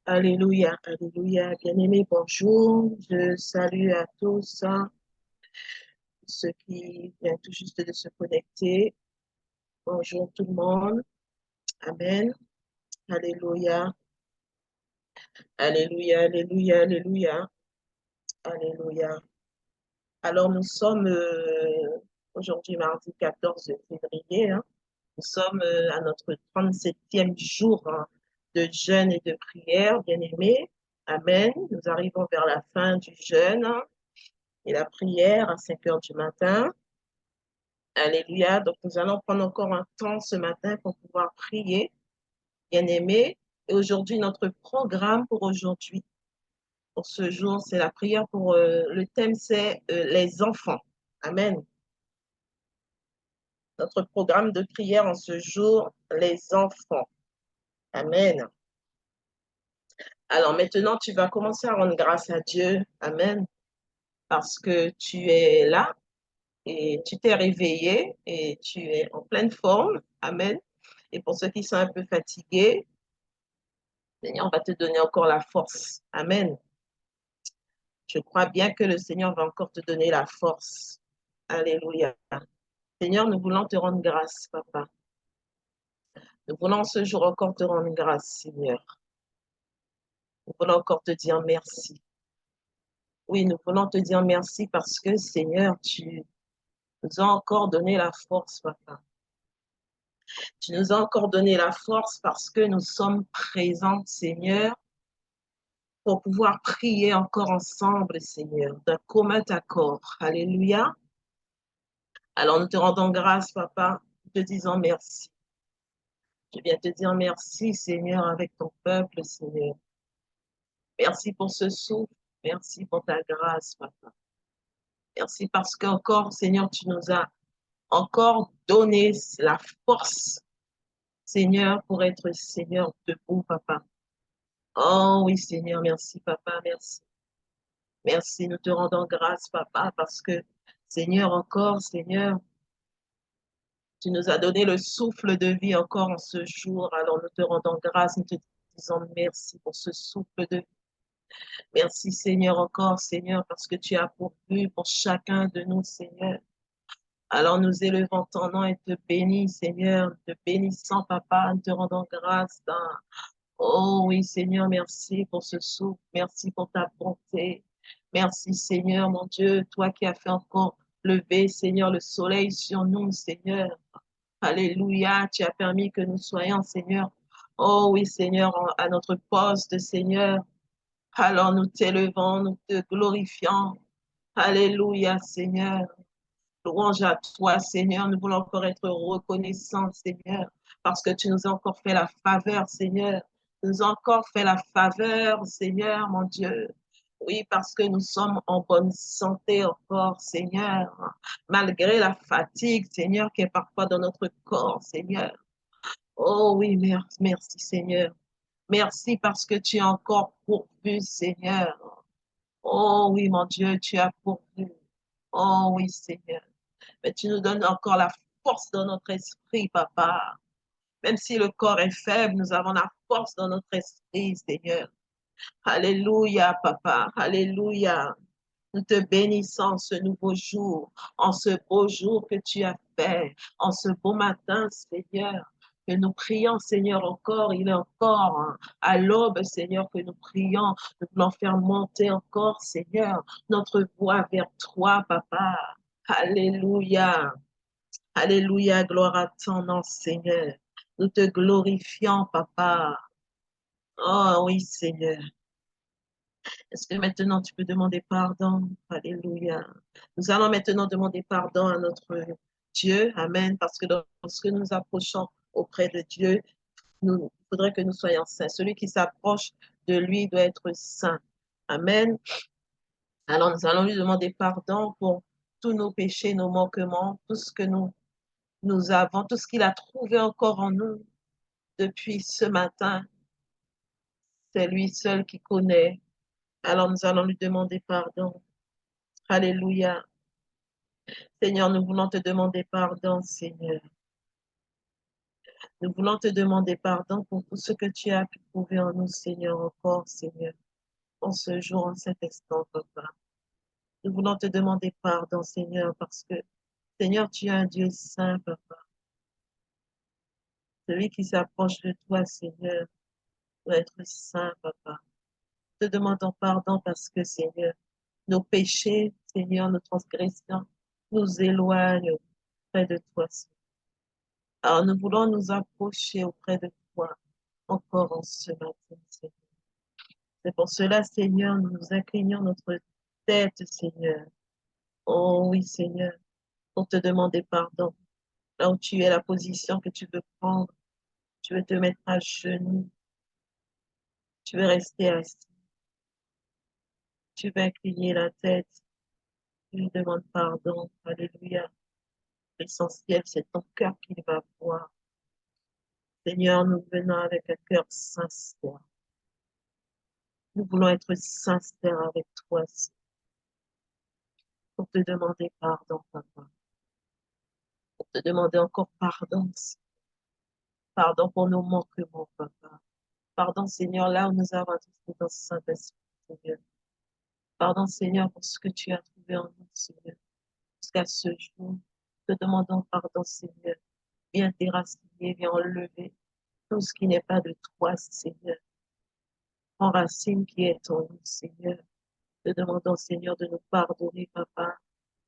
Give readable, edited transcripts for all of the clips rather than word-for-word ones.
Alléluia, alléluia. Bien-aimés, bonjour. Je salue à tous ceux qui viennent tout juste de se connecter. Bonjour tout le monde. Amen. Alléluia, alléluia, alléluia, alléluia, alléluia. Alors, nous sommes aujourd'hui mardi 14 février. Nous sommes à notre 37e jour de jeûne et de prière, bien-aimés. Amen. Nous arrivons vers la fin du jeûne et la prière à 5 heures du matin. Alléluia. Donc, nous allons prendre encore un temps ce matin pour pouvoir prier, bien-aimés. Et aujourd'hui, notre programme pour aujourd'hui, pour ce jour, c'est la prière pour, le thème, c'est les enfants. Amen. Notre programme de prière en ce jour, les enfants. Amen. Alors maintenant, tu vas commencer à rendre grâce à Dieu. Amen. Parce que tu es là et tu t'es réveillé et tu es en pleine forme. Amen. Et pour ceux qui sont un peu fatigués, Seigneur va te donner encore la force. Amen. Je crois bien que le Seigneur va encore te donner la force. Alléluia. Seigneur, nous voulons te rendre grâce, Papa. Nous voulons ce jour encore te rendre grâce, Seigneur. Nous voulons encore te dire merci. Oui, nous voulons te dire merci parce que, Seigneur, tu nous as encore donné la force, Papa. Tu nous as encore donné la force parce que nous sommes présents, Seigneur, pour pouvoir prier encore ensemble, Seigneur, d'un commun accord. Alléluia. Alors nous te rendons grâce, Papa, te disant merci. Je viens te dire merci, Seigneur, avec ton peuple, Seigneur. Merci pour ce souffle. Merci pour ta grâce, Papa. Merci parce qu'encore, Seigneur, tu nous as encore donné la force, Seigneur, pour être, Seigneur, debout, Papa. Oh oui, Seigneur, merci, Papa, merci. Merci, nous te rendons grâce, Papa, parce que, Seigneur, encore, Seigneur, tu nous as donné le souffle de vie encore en ce jour. Alors nous te rendons grâce, nous te disons merci pour ce souffle de vie. Merci, Seigneur, encore, Seigneur, parce que tu as pourvu pour chacun de nous, Seigneur. Alors nous élevons ton nom et te bénissons, Seigneur, te bénissant, Papa, nous te rendons grâce. Oh oui, Seigneur, merci pour ce souffle, merci pour ta bonté. Merci, Seigneur, mon Dieu, toi qui as fait encore lever, Seigneur, le soleil sur nous, Seigneur. Alléluia, tu as permis que nous soyons, Seigneur. Oh oui, Seigneur, à notre poste, Seigneur. Alors nous t'élevons, nous te glorifions. Alléluia, Seigneur. Louange à toi, Seigneur. Nous voulons encore être reconnaissants, Seigneur, parce que tu nous as encore fait la faveur, Seigneur. Tu nous as encore fait la faveur, Seigneur, mon Dieu. Oui, parce que nous sommes en bonne santé encore, Seigneur, malgré la fatigue, Seigneur, qui est parfois dans notre corps, Seigneur. Oh oui, merci, merci, Seigneur. Merci parce que tu as encore pourvu, Seigneur. Oh oui, mon Dieu, tu as pourvu. Oh oui, Seigneur. Mais tu nous donnes encore la force dans notre esprit, Papa. Même si le corps est faible, nous avons la force dans notre esprit, Seigneur. Alléluia, Papa. Alléluia. Nous te bénissons ce nouveau jour, en ce beau jour que tu as fait, en ce beau matin, Seigneur. Que nous prions, Seigneur, encore, il est encore à l'aube, Seigneur, que nous prions. Nous voulons faire monter encore, Seigneur, notre voix vers toi, Papa. Alléluia. Alléluia, gloire à ton nom, Seigneur. Nous te glorifions, Papa. Oh oui, Seigneur. Est-ce que maintenant tu peux demander pardon? Alléluia. Nous allons maintenant demander pardon à notre Dieu. Amen. Parce que lorsque nous nous approchons auprès de Dieu, il faudrait que nous soyons saints. Celui qui s'approche de lui doit être saint. Amen. Alors nous allons lui demander pardon pour tous nos péchés, nos manquements, tout ce que nous avons, tout ce qu'il a trouvé encore en nous depuis ce matin. C'est lui seul qui connaît. Alors nous allons lui demander pardon. Alléluia. Seigneur, nous voulons te demander pardon, Seigneur. Nous voulons te demander pardon pour tout ce que tu as pu trouver en nous, Seigneur, encore, Seigneur, en ce jour, en cet instant, Papa. Nous voulons te demander pardon, Seigneur, parce que, Seigneur, tu es un Dieu saint, Papa. Celui qui s'approche de toi, Seigneur, doit être saint, Papa. Te demandons pardon parce que, Seigneur, nos péchés, Seigneur, nos transgressions nous éloignent auprès de toi, Seigneur. Alors nous voulons nous approcher auprès de toi encore en ce matin, Seigneur. C'est pour cela, Seigneur, nous inclinons notre tête, Seigneur. Oh oui, Seigneur, pour te demander pardon. Là où tu es, la position que tu veux prendre, tu veux te mettre à genoux, tu veux rester assis, tu veux incliner la tête, tu lui demandes pardon. Alléluia. L'essentiel, c'est ton cœur qui va voir. Seigneur, nous venons avec un cœur sincère. Nous voulons être sincères avec toi, Seigneur, pour te demander pardon, Papa. Pour te demander encore pardon, Seigneur. Pardon pour nos manquements, Papa. Pardon, Seigneur, là où nous avons été dans ce Saint-Esprit, Seigneur. Pardon, Seigneur, pour ce que tu as trouvé en nous, Seigneur. Jusqu'à ce jour, te demandons pardon, Seigneur. Viens déraciner, viens enlever tout ce qui n'est pas de toi, Seigneur. En racine qui est en nous, Seigneur. Te demandons, Seigneur, de nous pardonner, Papa.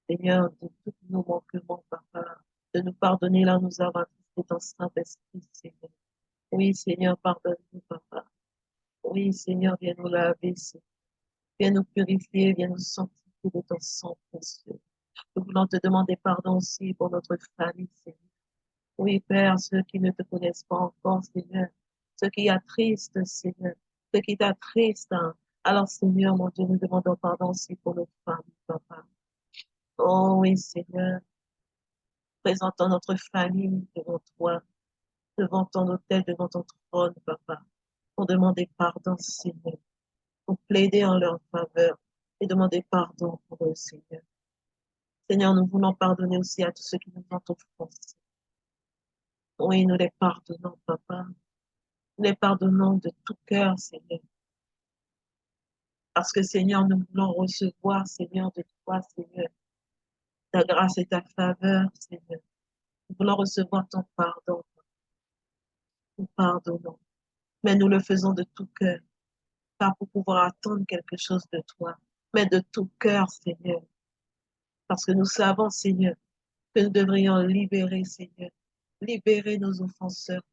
Seigneur, de tous nos manquements, Papa. De nous pardonner là où nous avons été dans ce Saint-Esprit, Seigneur. Oui, Seigneur, pardonne-nous, Papa. Oui, Seigneur, viens nous laver, Seigneur. Viens nous purifier, viens nous sanctifier de ton sang précieux. Nous voulons te demander pardon aussi pour notre famille, Seigneur. Oui, Père, ceux qui ne te connaissent pas encore, Seigneur. Ceux qui attristent, Seigneur. Ceux qui t'attristent. Hein. Alors, Seigneur, mon Dieu, nous demandons pardon aussi pour notre famille, Papa. Oh oui, Seigneur. Présentons notre famille devant toi, devant ton autel, devant ton trône, Papa. Pour demander pardon, Seigneur. Pour plaider en leur faveur et demander pardon pour eux, Seigneur. Seigneur, nous voulons pardonner aussi à tous ceux qui nous ont offensés. Oui, nous les pardonnons, Papa. Nous les pardonnons de tout cœur, Seigneur. Parce que, Seigneur, nous voulons recevoir, Seigneur, de toi, Seigneur, ta grâce et ta faveur, Seigneur. Nous voulons recevoir ton pardon. Nous pardonnons. Mais nous le faisons de tout cœur. Pas pour pouvoir attendre quelque chose de toi, mais de tout cœur, Seigneur. Parce que nous savons, Seigneur, que nous devrions libérer, Seigneur. Libérer nos offenseurs.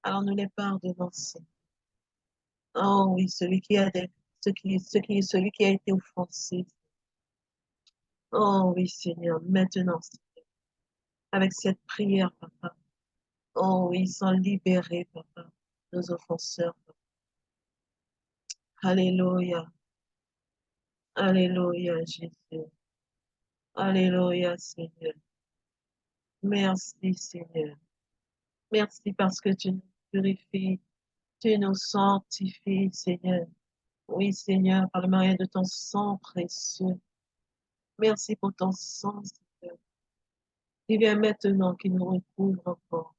Alors nous les pardonnons, Seigneur. Oh oui, celui qui a été offensé. Oh oui, Seigneur, maintenant, Seigneur, avec cette prière, Papa. Oh oui, ils sont libérés, Papa, nos offenseurs. Alléluia. Alléluia, Jésus. Alléluia, Seigneur. Merci, Seigneur. Merci parce que tu nous purifies, tu nous sanctifies, Seigneur. Oui, Seigneur, par le moyen de ton sang précieux. Merci pour ton sang, Seigneur. Qui vient maintenant, qui nous recouvre encore.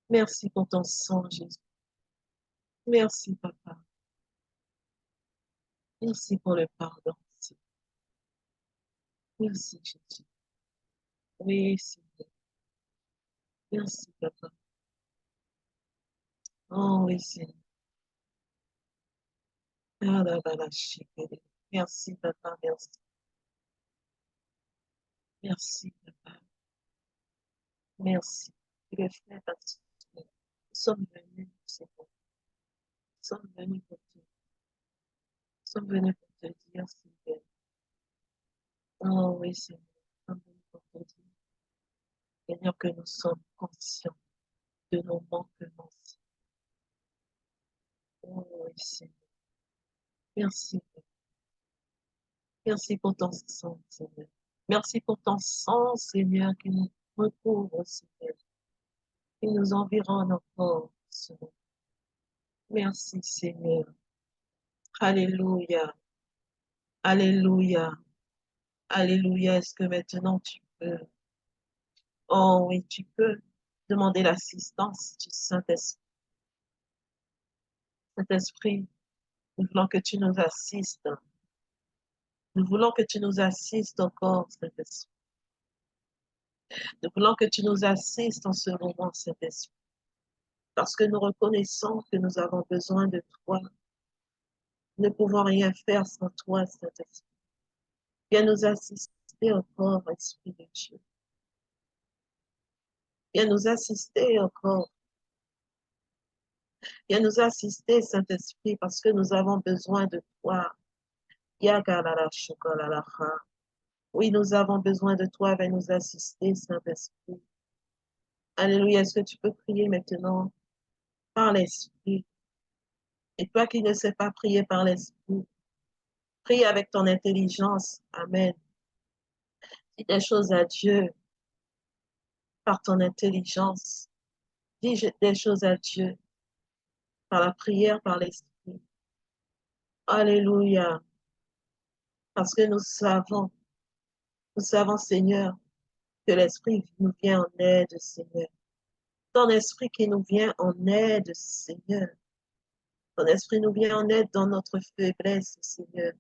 Merci pour ton sang, Jésus. Merci, Papa. Merci pour le pardon. Merci, Jésus. Oui, Seigneur. Merci, Papa. Oh, oui, Seigneur. Ah, là, là, là, chérie. Merci, Papa. Merci. Merci, Papa. Merci. Tu le fais parce que nous sommes venus, Seigneur. Nous sommes venus pour te, nous sommes venus pour te dire, Seigneur. Oh, oui, Seigneur. Nous sommes venus pour te dire, Seigneur, que nous sommes conscients de nos manquements. Oh, oui, Seigneur. Merci, Papa. Merci pour ton sang, Seigneur. Merci pour ton sang, Seigneur, qui nous recouvre, Seigneur, qui nous environne encore, Seigneur. Merci, Seigneur. Alléluia. Alléluia. Alléluia. Est-ce que maintenant tu peux? Oh oui, tu peux demander l'assistance du Saint-Esprit. Saint-Esprit, nous voulons que tu nous assistes. Nous voulons que tu nous assistes encore, Saint-Esprit. Nous voulons que tu nous assistes en ce moment, Saint-Esprit. Parce que nous reconnaissons que nous avons besoin de toi. Nous ne pouvons rien faire sans toi, Saint-Esprit. Viens nous assister encore, Esprit de Dieu. Viens nous assister encore. Viens nous assister, Saint-Esprit, parce que nous avons besoin de toi. Yagalala shukalalaha. Oui, nous avons besoin de toi. Viens nous assister, Saint-Esprit. Alléluia. Est-ce que tu peux prier maintenant par l'Esprit? Et toi qui ne sais pas prier par l'Esprit, prie avec ton intelligence. Amen. Dis des choses à Dieu par ton intelligence. Dis des choses à Dieu par la prière, par l'Esprit. Alléluia. Parce que nous savons, Seigneur, que l'Esprit nous vient en aide, Seigneur. Ton Esprit qui nous vient en aide, Seigneur. Ton Esprit nous vient en aide dans notre faiblesse, Seigneur.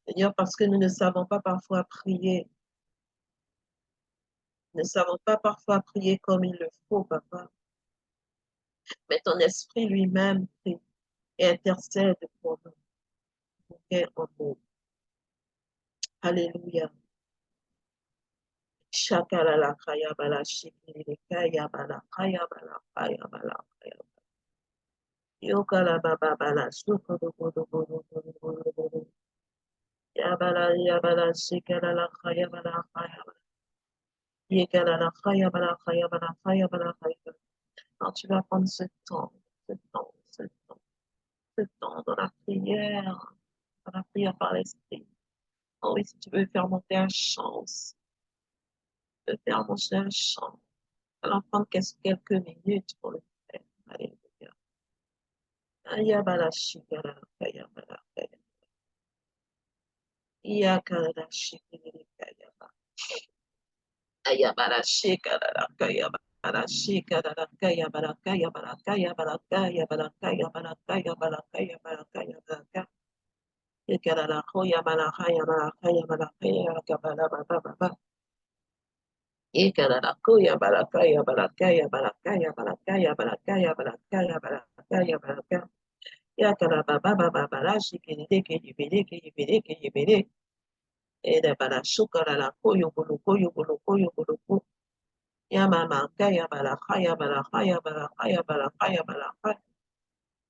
Seigneur, parce que nous ne savons pas parfois prier. Nous ne savons pas parfois prier comme il le faut, Papa. Mais ton Esprit lui-même prie et intercède pour nous. En nous. Alléluia. Shakalala kaya bala shikiri kaya bala kaya bala kaya bala kaya. Yokala baba bala shukuru buru buru buru buru buru. Yabala shikalala kaya bala kaya bala. Yekalala kaya bala kaya bala kaya bala kaya. Alors tu vas prendre ce temps, ce temps, ce temps, ce temps dans la prière par l'esprit. Oh oui, si tu veux faire monter un chant aussi, tu veux faire monter un chant. Alors prendre quelques minutes pour le faire. Alléluia. Ayabala shikara kayabala kaya. Iyakara shikiri kayaba. Ayabala shikara kayabala shikara kayabala kayabala kayabala kayabala kayabala kayabala kayabala kayabala kayabala. Yekara koyabala kayabala kayabala kayabala baba baba. Yekara koyabala kayabala kayabala kayabala kayabala kayabala kayabala kayabala kayabala. Yakara baba baba bala shikiri deke yibere ke yibere ke yibere. Ede bala shukara la koyo bulu koyo bulu koyo bulu ko. Yamama kaya bala kaya bala kaya bala kaya bala kaya bala kaya.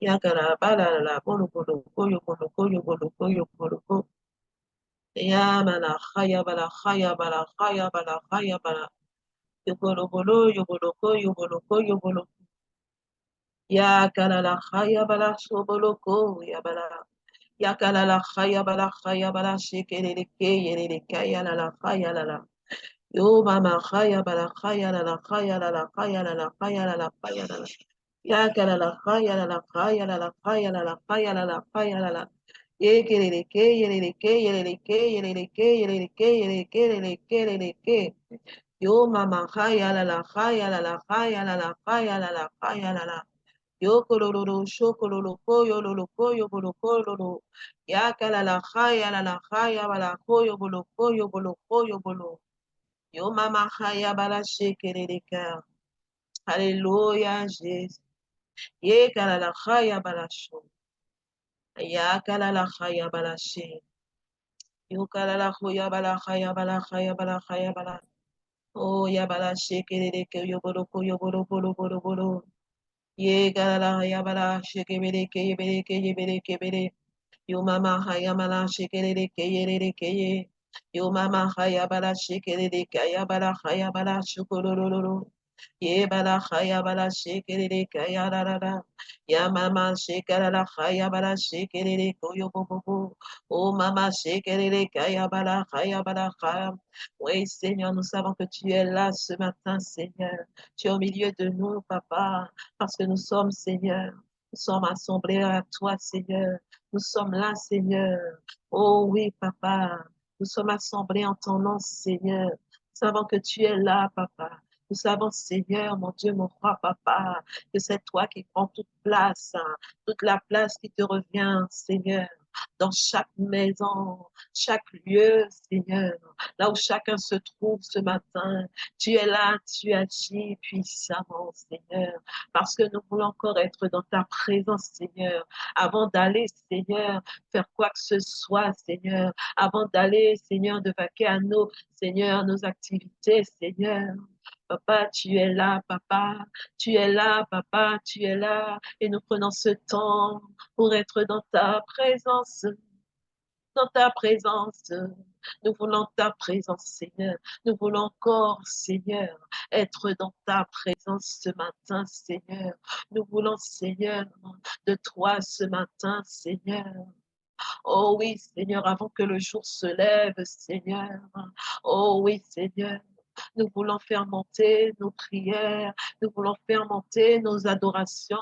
Yakara bala la bulu bulu koyo bulu koyo bulu koyo bulu ko. Yamala kaya bala kaya bala kaya bala kaya bala. Yobulu bulu yobulu ko yobulu ko yobulu. Yakara la kaya bala shobulu ko yabala. Yakala la kaya bala shikere ke yere kaya la kaya la. Yo mama kaya bala kaya la kaya la kaya la kaya la kaya la. Yakala la kaya la kaya la kaya la kaya la kaya la. Ye kere ke yere ke yere ke yere ke yere ke yere ke yere ke yere ke. Yo mama kaya la kaya la kaya la kaya la kaya la. Yo kololo shokololo koyo lolo koyo bolo kololo. Yakala la kaya bala koyo bolo koyo bolo koyo bolo. Yo mama kaya bala shekerereka. Alléluia, Jésus. Ye kala la kaya bala sho. Ya kala la kaya bala she. Yo kala la koya bala kaya bala kaya bala kaya bala. Oh ya bala shekerereka yo bolo koyo bolo bolo bolo bolo. Ye kala la ya bala shekerereka ye bereke ye bereke bere. Yo mama haya mala shekerereka ye rereke ye. Yo mama haya bala shekerereka ya bala haya bala shukurururu. Ye bala khaya bala shekerere kaya la la la. Ya mama shekara khaya bala shekerere koyo bobo. Oh mama shekerere kaya bala khaya bala khaya. Oui Seigneur, nous savons que tu es là ce matin Seigneur. Tu es au milieu de nous Papa, parce que nous sommes Seigneur. Nous sommes assemblés à toi, Seigneur. Nous sommes là, Seigneur. Oh oui, Papa. Nous sommes assemblés en ton nom, Seigneur. Nous savons que tu es là, Papa. Nous savons, Seigneur, mon Dieu, mon roi, Papa, que c'est toi qui prends toute place, hein, toute la place qui te revient, Seigneur, dans chaque maison, chaque lieu, Seigneur, là où chacun se trouve ce matin. Tu es là, tu agis puissamment, Seigneur, parce que nous voulons encore être dans ta présence, Seigneur, avant d'aller, Seigneur, faire quoi que ce soit, Seigneur, avant d'aller, Seigneur, de vaquer à nos, Seigneur, nos activités, Seigneur. Papa, tu es là, papa, tu es là, papa, tu es là, et nous prenons ce temps pour être dans ta présence, dans ta présence. Nous voulons ta présence, Seigneur. Nous voulons encore, Seigneur, être dans ta présence ce matin, Seigneur. Nous voulons, Seigneur, de toi ce matin, Seigneur. Oh oui, Seigneur, avant que le jour se lève, Seigneur. Oh oui, Seigneur. Nous voulons faire monter nos prières, nous voulons faire monter nos adorations,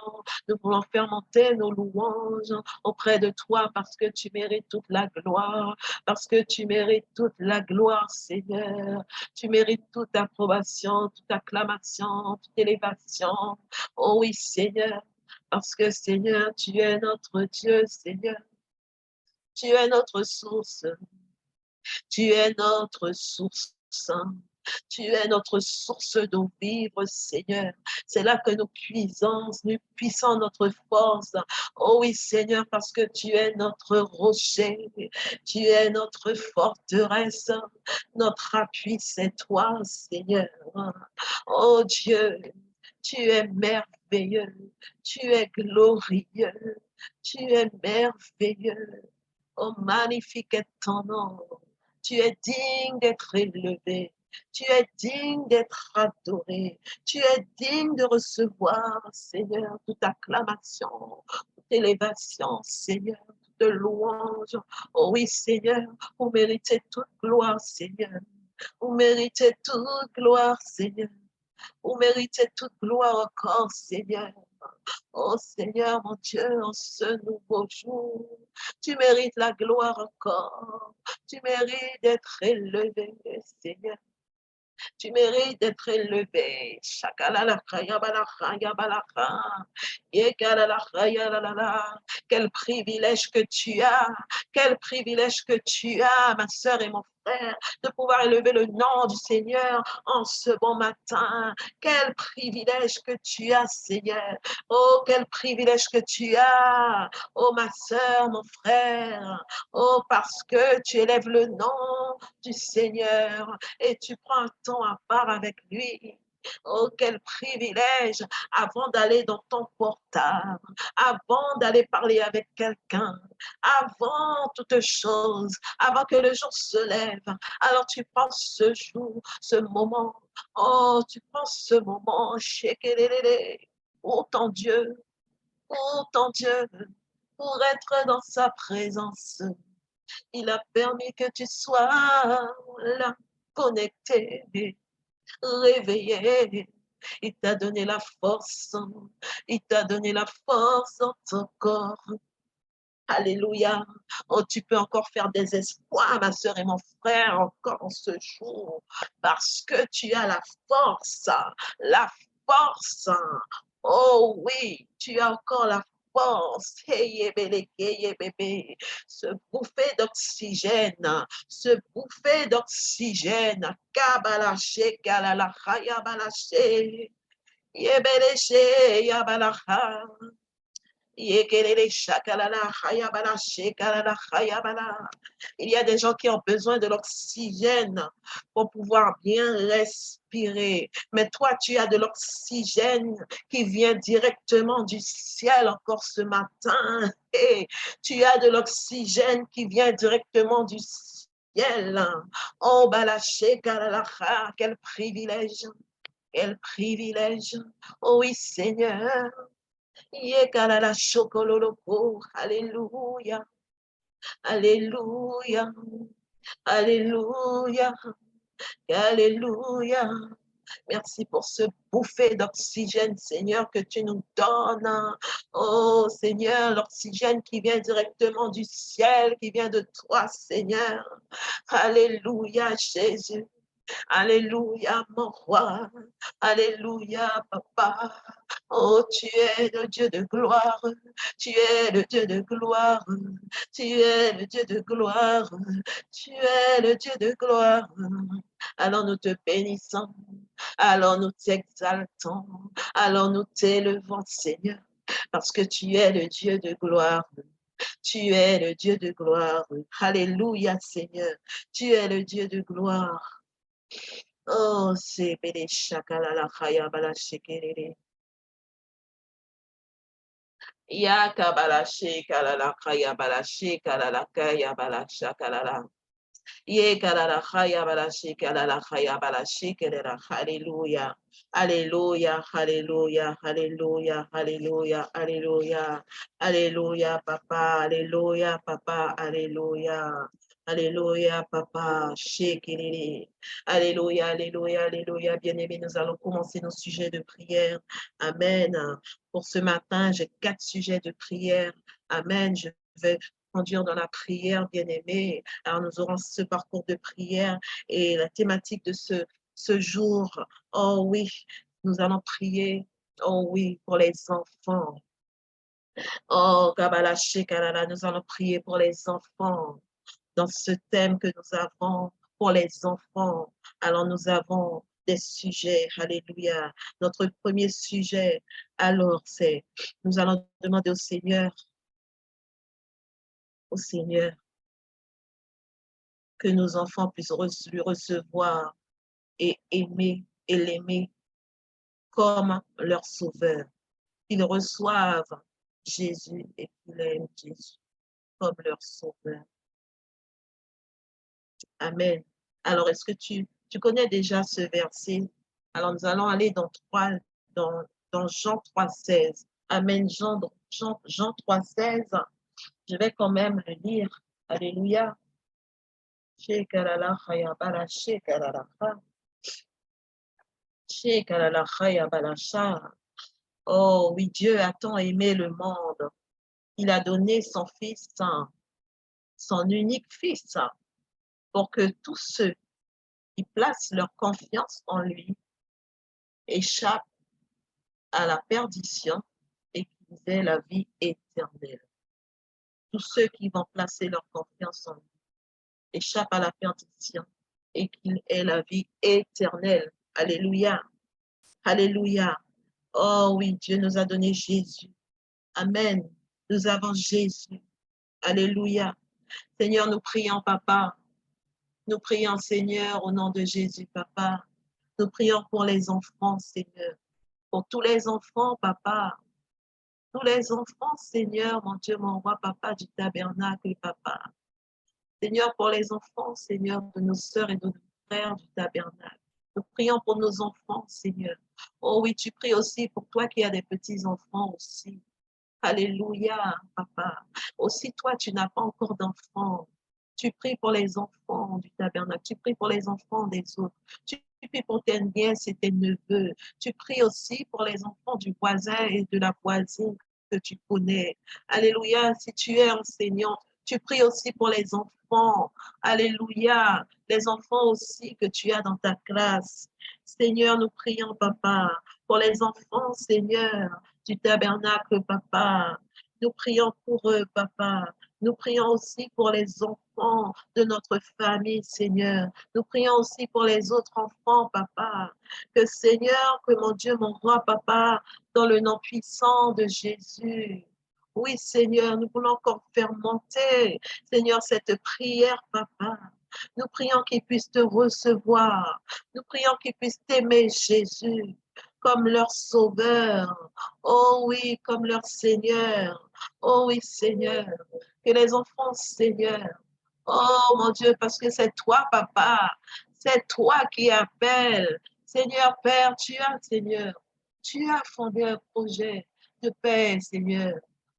nous voulons faire monter nos louanges auprès de toi parce que tu mérites toute la gloire, parce que tu mérites toute la gloire, Seigneur. Tu mérites toute approbation, toute acclamation, toute élévation. Oh oui, Seigneur, parce que Seigneur, tu es notre Dieu, Seigneur. Tu es notre source. Tu es notre source. Tu es notre source d'eau vive, Seigneur. C'est là que nous puissons notre force. Oh oui, Seigneur, parce que tu es notre rocher. Tu es notre forteresse. Notre appui, c'est toi, Seigneur. Oh Dieu, tu es merveilleux. Tu es glorieux. Tu es merveilleux. Oh, magnifique est ton nom. Tu es digne d'être élevé. Tu es digne d'être adoré. Tu es digne de recevoir, Seigneur, toute acclamation, toute élévation, Seigneur, toute louange. Oh oui, Seigneur, vous méritez toute gloire, Seigneur. Vous méritez toute gloire, Seigneur. Vous méritez toute gloire encore, Seigneur. Oh Seigneur, mon Dieu, en ce nouveau jour, tu mérites la gloire encore. Tu mérites d'être élevé, Seigneur. Tu mérites d'être élevé. Quel privilège que tu as. Quel privilège que tu as, ma sœur et mon frère, de pouvoir élever le nom du Seigneur en ce bon matin. Quel privilège que tu as, Seigneur. Oh, quel privilège que tu as. Oh, ma sœur, mon frère. Oh, parce que tu élèves le nom du Seigneur et tu prends un temps à part avec lui. Oh, quel privilège avant d'aller dans ton portable, avant d'aller parler avec quelqu'un, avant toute chose, avant que le jour se lève. Alors tu prends ce jour, ce moment. Oh, tu prends ce moment. Oh, ton Dieu, oh, ton Dieu, pour être dans sa présence. Il a permis que tu sois là, connecté, réveillé. Il t'a donné la force. Il t'a donné la force dans ton corps. Alléluia. Oh, tu peux encore faire des espoirs, ma soeur et mon frère, encore en ce jour, parce que tu as la force. La force. Oh oui, tu as encore la force. Hey, bébé. Ce bouffée d'oxygène, ce bouffée d'oxygène. Kabalaché, kalalachaya, balaché. Yebeleché, yabalacha. Il y a des gens qui ont besoin de l'oxygène pour pouvoir bien respirer. Mais toi, tu as de l'oxygène qui vient directement du ciel encore ce matin. Et tu as de l'oxygène qui vient directement du ciel. Oh, balaché, kalalacha, quel privilège. Quel privilège. Oh oui, Seigneur. Yekalala shokololoko. Alléluia. Alléluia. Alléluia. Alléluia. Merci pour ce bouffée d'oxygène, Seigneur, que tu nous donnes. Oh, Seigneur, l'oxygène qui vient directement du ciel, qui vient de toi, Seigneur. Alléluia, Jésus. Alléluia, mon roi. Alléluia, papa. Oh, tu es le Dieu de gloire. Tu es le Dieu de gloire. Tu es le Dieu de gloire. Tu es le Dieu de gloire. Alors nous te bénissons. Alors nous t'exaltons. Alors nous t'élevons, Seigneur, parce que tu es le Dieu de gloire. Tu es le Dieu de gloire. Alléluia, Seigneur. Tu es le Dieu de gloire. Oh, c'est béni, chakalala, chaya, bala, shekelele. Ya kabala, shekalala, chaya, bala, shekalala, kaya, bala, shakalala. Ye kalala, chaya, bala, shekalala, chaya, bala, shekelele. Hallelujah. Alléluia, Alléluia, Alléluia, Alléluia, Alléluia, Alléluia, Papa, Alléluia, Papa, Alléluia, Alléluia, Papa, Shekinah, Alléluia, Alléluia, Alléluia, bien-aimés, nous allons commencer nos sujets de prière. Amen. Pour ce matin, j'ai 4 sujets de prière. Amen. Je vais conduire dans la prière, bien-aimés. Alors, nous aurons ce parcours de prière et la thématique de ce jour. Oh oui, nous allons prier. Oh oui, pour les enfants. Oh, Kabbalah Shekalala, nous allons prier pour les enfants. Dans ce thème que nous avons pour les enfants, alors nous avons des sujets. Alléluia. Notre premier sujet, alors, c'est, nous allons demander au Seigneur, que nos enfants puissent lui recevoir et aimer et l'aimer comme leur sauveur. Qu'ils reçoivent Jésus et qu'ils aiment Jésus comme leur sauveur. Amen. Alors, est-ce que tu connais déjà ce verset? Alors, nous allons aller dans Jean 3,16. Amen. Jean 3,16. Je vais quand même le lire. Alléluia. Oh oui, Dieu a tant aimé le monde. Il a donné son Fils, son unique Fils, pour que tous ceux qui placent leur confiance en lui échappent à la perdition et qu'ils aient la vie éternelle. Tous ceux qui vont placer leur confiance en lui échappent à la perdition et qu'ils aient la vie éternelle. Alléluia. Alléluia. Oh oui, Dieu nous a donné Jésus. Amen. Nous avons Jésus. Alléluia. Seigneur, nous prions, Papa. Nous prions, Seigneur, au nom de Jésus, Papa. Nous prions pour les enfants, Seigneur. Pour tous les enfants, Papa. Tous les enfants, Seigneur, mon Dieu, mon roi, Papa du tabernacle, Papa. Seigneur, pour les enfants, Seigneur, de nos sœurs et de nos frères du tabernacle. Nous prions pour nos enfants, Seigneur. Oh oui, tu pries aussi pour toi qui as des petits-enfants aussi. Alléluia, Papa. Aussi, toi, tu n'as pas encore d'enfants. Tu pries pour les enfants du tabernacle. Tu pries pour les enfants des autres. Tu pries pour tes nièces et tes neveux. Tu pries aussi pour les enfants du voisin et de la voisine que tu connais. Alléluia, si tu es enseignant, tu pries aussi pour les enfants. Alléluia, les enfants aussi que tu as dans ta classe. Seigneur, nous prions, Papa, pour les enfants, Seigneur, du tabernacle, Papa. Nous prions pour eux, Papa. Nous prions aussi pour les enfants de notre famille, Seigneur. Nous prions aussi pour les autres enfants, Papa. Que Seigneur, que mon Dieu, mon roi, Papa, dans le nom puissant de Jésus. Oui, Seigneur, nous voulons encore faire monter, Seigneur, cette prière, Papa. Nous prions qu'ils puissent te recevoir. Nous prions qu'ils puissent t'aimer, Jésus, comme leur sauveur. Oh oui, comme leur Seigneur. Oh oui, Seigneur. Que les enfants, Seigneur. Oh mon Dieu, parce que c'est toi, Papa. C'est toi qui appelles. Seigneur Père, Seigneur, tu as fondé un projet de paix, Seigneur.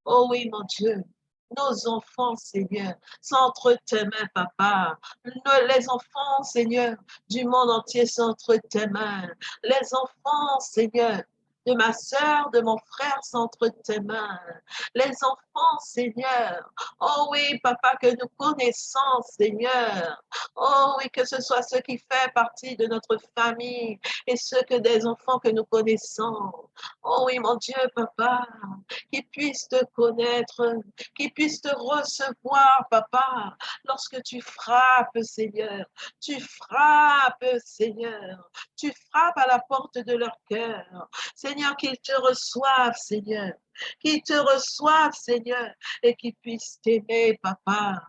Oh oui, mon Dieu. Nos enfants, Seigneur, sont entre tes mains, papa. Les enfants, Seigneur, du monde entier sont entre tes mains. Les enfants, Seigneur, de ma sœur, de mon frère sont entre tes mains. Les enfants, Seigneur, oh oui, papa, que nous connaissons, Seigneur. Oh oui, que ce soit ceux qui font partie de notre famille et ceux que des enfants que nous connaissons. Oh oui, mon Dieu, papa, qu'ils puissent te connaître, qu'ils puissent te recevoir, papa, lorsque tu frappes, Seigneur. Tu frappes, Seigneur. Tu frappes à la porte de leur cœur. Seigneur, qu'ils te reçoivent, Seigneur. Qu'ils te reçoivent, Seigneur, et qu'ils puissent t'aimer, papa,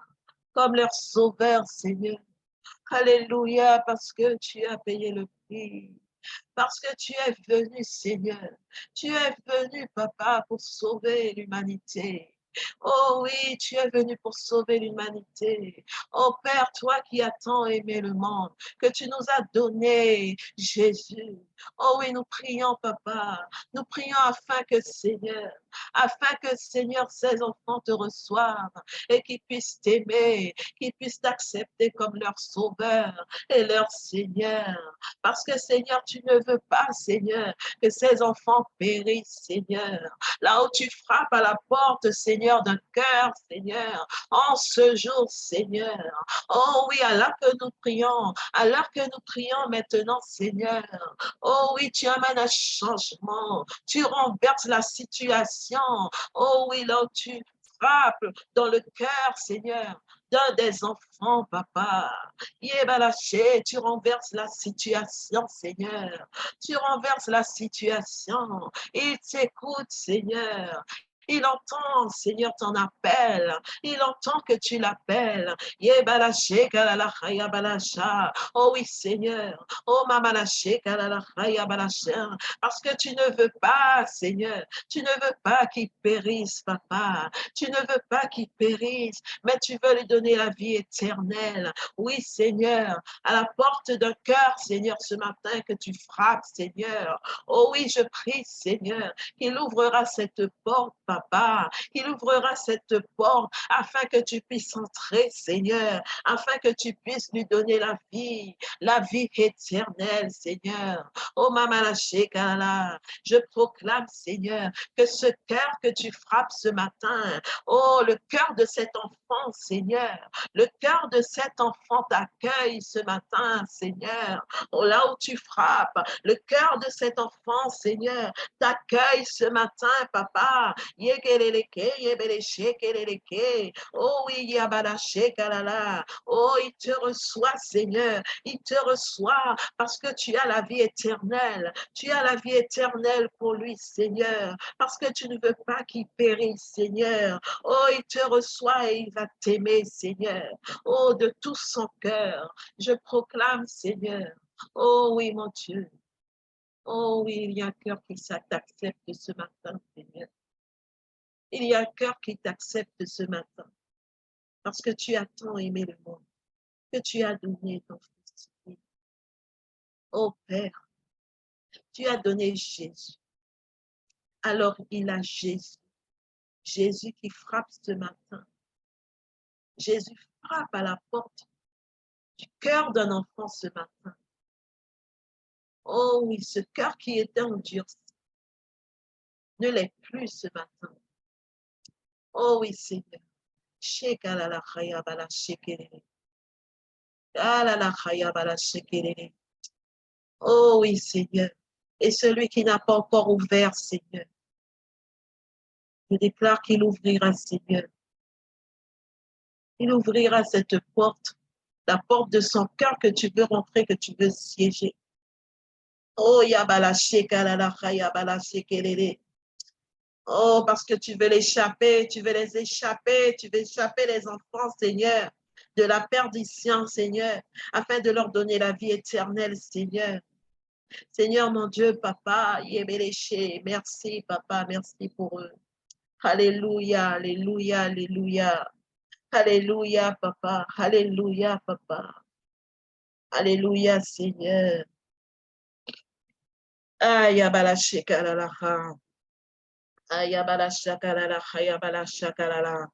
comme leur sauveur, Seigneur. Alléluia, parce que tu as payé le prix. Parce que tu es venu, Seigneur. Tu es venu, papa, pour sauver l'humanité. Oh oui, tu es venu pour sauver l'humanité. Oh Père, toi qui as tant aimé le monde, que tu nous as donné Jésus. Oh oui, nous prions, papa. Nous prions afin que Seigneur, ces enfants te reçoivent et qu'ils puissent t'aimer, qu'ils puissent t'accepter comme leur sauveur et leur Seigneur. Parce que Seigneur, tu ne veux pas, Seigneur, que ces enfants périssent, Seigneur. Là où tu frappes à la porte, Seigneur, d'un cœur, Seigneur, en ce jour, Seigneur. Oh oui, à l'heure que nous prions maintenant, Seigneur. Oh oui, tu amènes un changement. Tu renverses la situation. Oh oui, là où tu frappes dans le cœur, Seigneur, d'un des enfants, papa. Yébalaché, tu renverses la situation, Seigneur. Tu renverses la situation. Il t'écoute, Seigneur. Il entend, Seigneur, ton appel. Il entend que tu l'appelles. Yébalaché, kalalachaya balasha. Oh oui, Seigneur. Oh, mamalaché, kalalachaya balasha. Parce que tu ne veux pas, Seigneur. Tu ne veux pas qu'il périsse, papa. Tu ne veux pas qu'il périsse, mais tu veux lui donner la vie éternelle. Oui, Seigneur, à la porte d'un cœur, Seigneur, ce matin que tu frappes, Seigneur. Oh oui, je prie, Seigneur, qu'il ouvrira cette porte, papa, qu'il ouvrira cette porte afin que tu puisses entrer, Seigneur, afin que tu puisses lui donner la vie éternelle, Seigneur. Oh, Maman Shekala, je proclame, Seigneur, que ce cœur que tu frappes ce matin, oh, le cœur de cet enfant, Seigneur, le cœur de cet enfant t'accueille ce matin, Seigneur. Oh, là où tu frappes, le cœur de cet enfant, Seigneur, t'accueille ce matin, papa. Yekeleleke, yebeleshe, keleleke. Oh oui, yabalashe, kalala. Oh, il te reçoit, Seigneur. Il te reçoit parce que tu as la vie éternelle. Tu as la vie éternelle pour lui, Seigneur. Parce que tu ne veux pas qu'il périsse, Seigneur. Oh, il te reçoit et il va t'aimer, Seigneur. Oh, de tout son cœur. Je proclame, Seigneur. Oh oui, mon Dieu. Oh oui, il y a un cœur qui t'accepte ce matin, Seigneur. Il y a un cœur qui t'accepte ce matin. Parce que tu as tant aimé le monde. Que tu as donné ton Fils. Oh Père, tu as donné Jésus. Alors il a Jésus. Jésus qui frappe ce matin. Jésus frappe à la porte du cœur d'un enfant ce matin. Oh oui, ce cœur qui était endurci ne l'est plus ce matin. Oh oui, Seigneur. Shekalala khayabala shekelele. Alala khayabala shekelele. Oh oui, Seigneur. Et celui qui n'a pas encore ouvert, Seigneur, je déclare qu'il ouvrira, Seigneur. Il ouvrira cette porte, la porte de son cœur que tu veux rentrer, que tu veux siéger. Oh, yabala shekalala khayabala shekelele. Oh, parce que tu veux l'échapper, tu veux les échapper, tu veux échapper les enfants, Seigneur, de la perdition, Seigneur, afin de leur donner la vie éternelle, Seigneur. Seigneur, mon Dieu, papa, yébéléché, merci, papa, merci pour eux. Alléluia, alléluia, alléluia. Alléluia, papa, alléluia, papa. Alléluia, Seigneur. Ayabala shekalala. Ayabala shakalala, ayabala shakalala.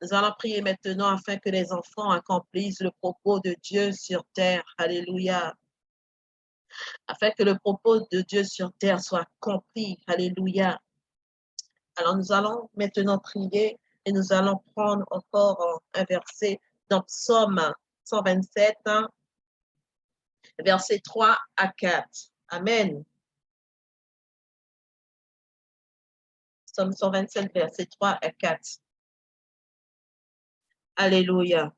Nous allons prier maintenant afin que les enfants accomplissent le propos de Dieu sur terre. Alléluia. Afin que le propos de Dieu sur terre soit accompli. Alléluia. Alors nous allons maintenant prier et nous allons prendre encore un verset dans Psaume 127, versets 3 à 4. Amen. Psaume 127, versets 3 à 4. Alléluia.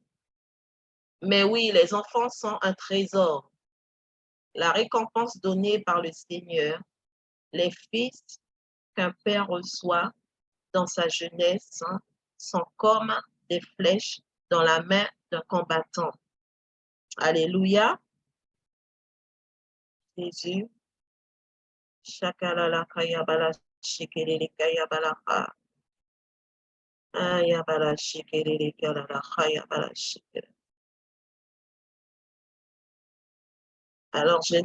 Mais oui, les enfants sont un trésor. La récompense donnée par le Seigneur, les fils qu'un père reçoit dans sa jeunesse sont comme des flèches dans la main d'un combattant. Alléluia. Jésus. Shakalala kayabala shikelele kayabala ha. Ayabala shikelele kalala kayabala shikelele. Alors, j'ai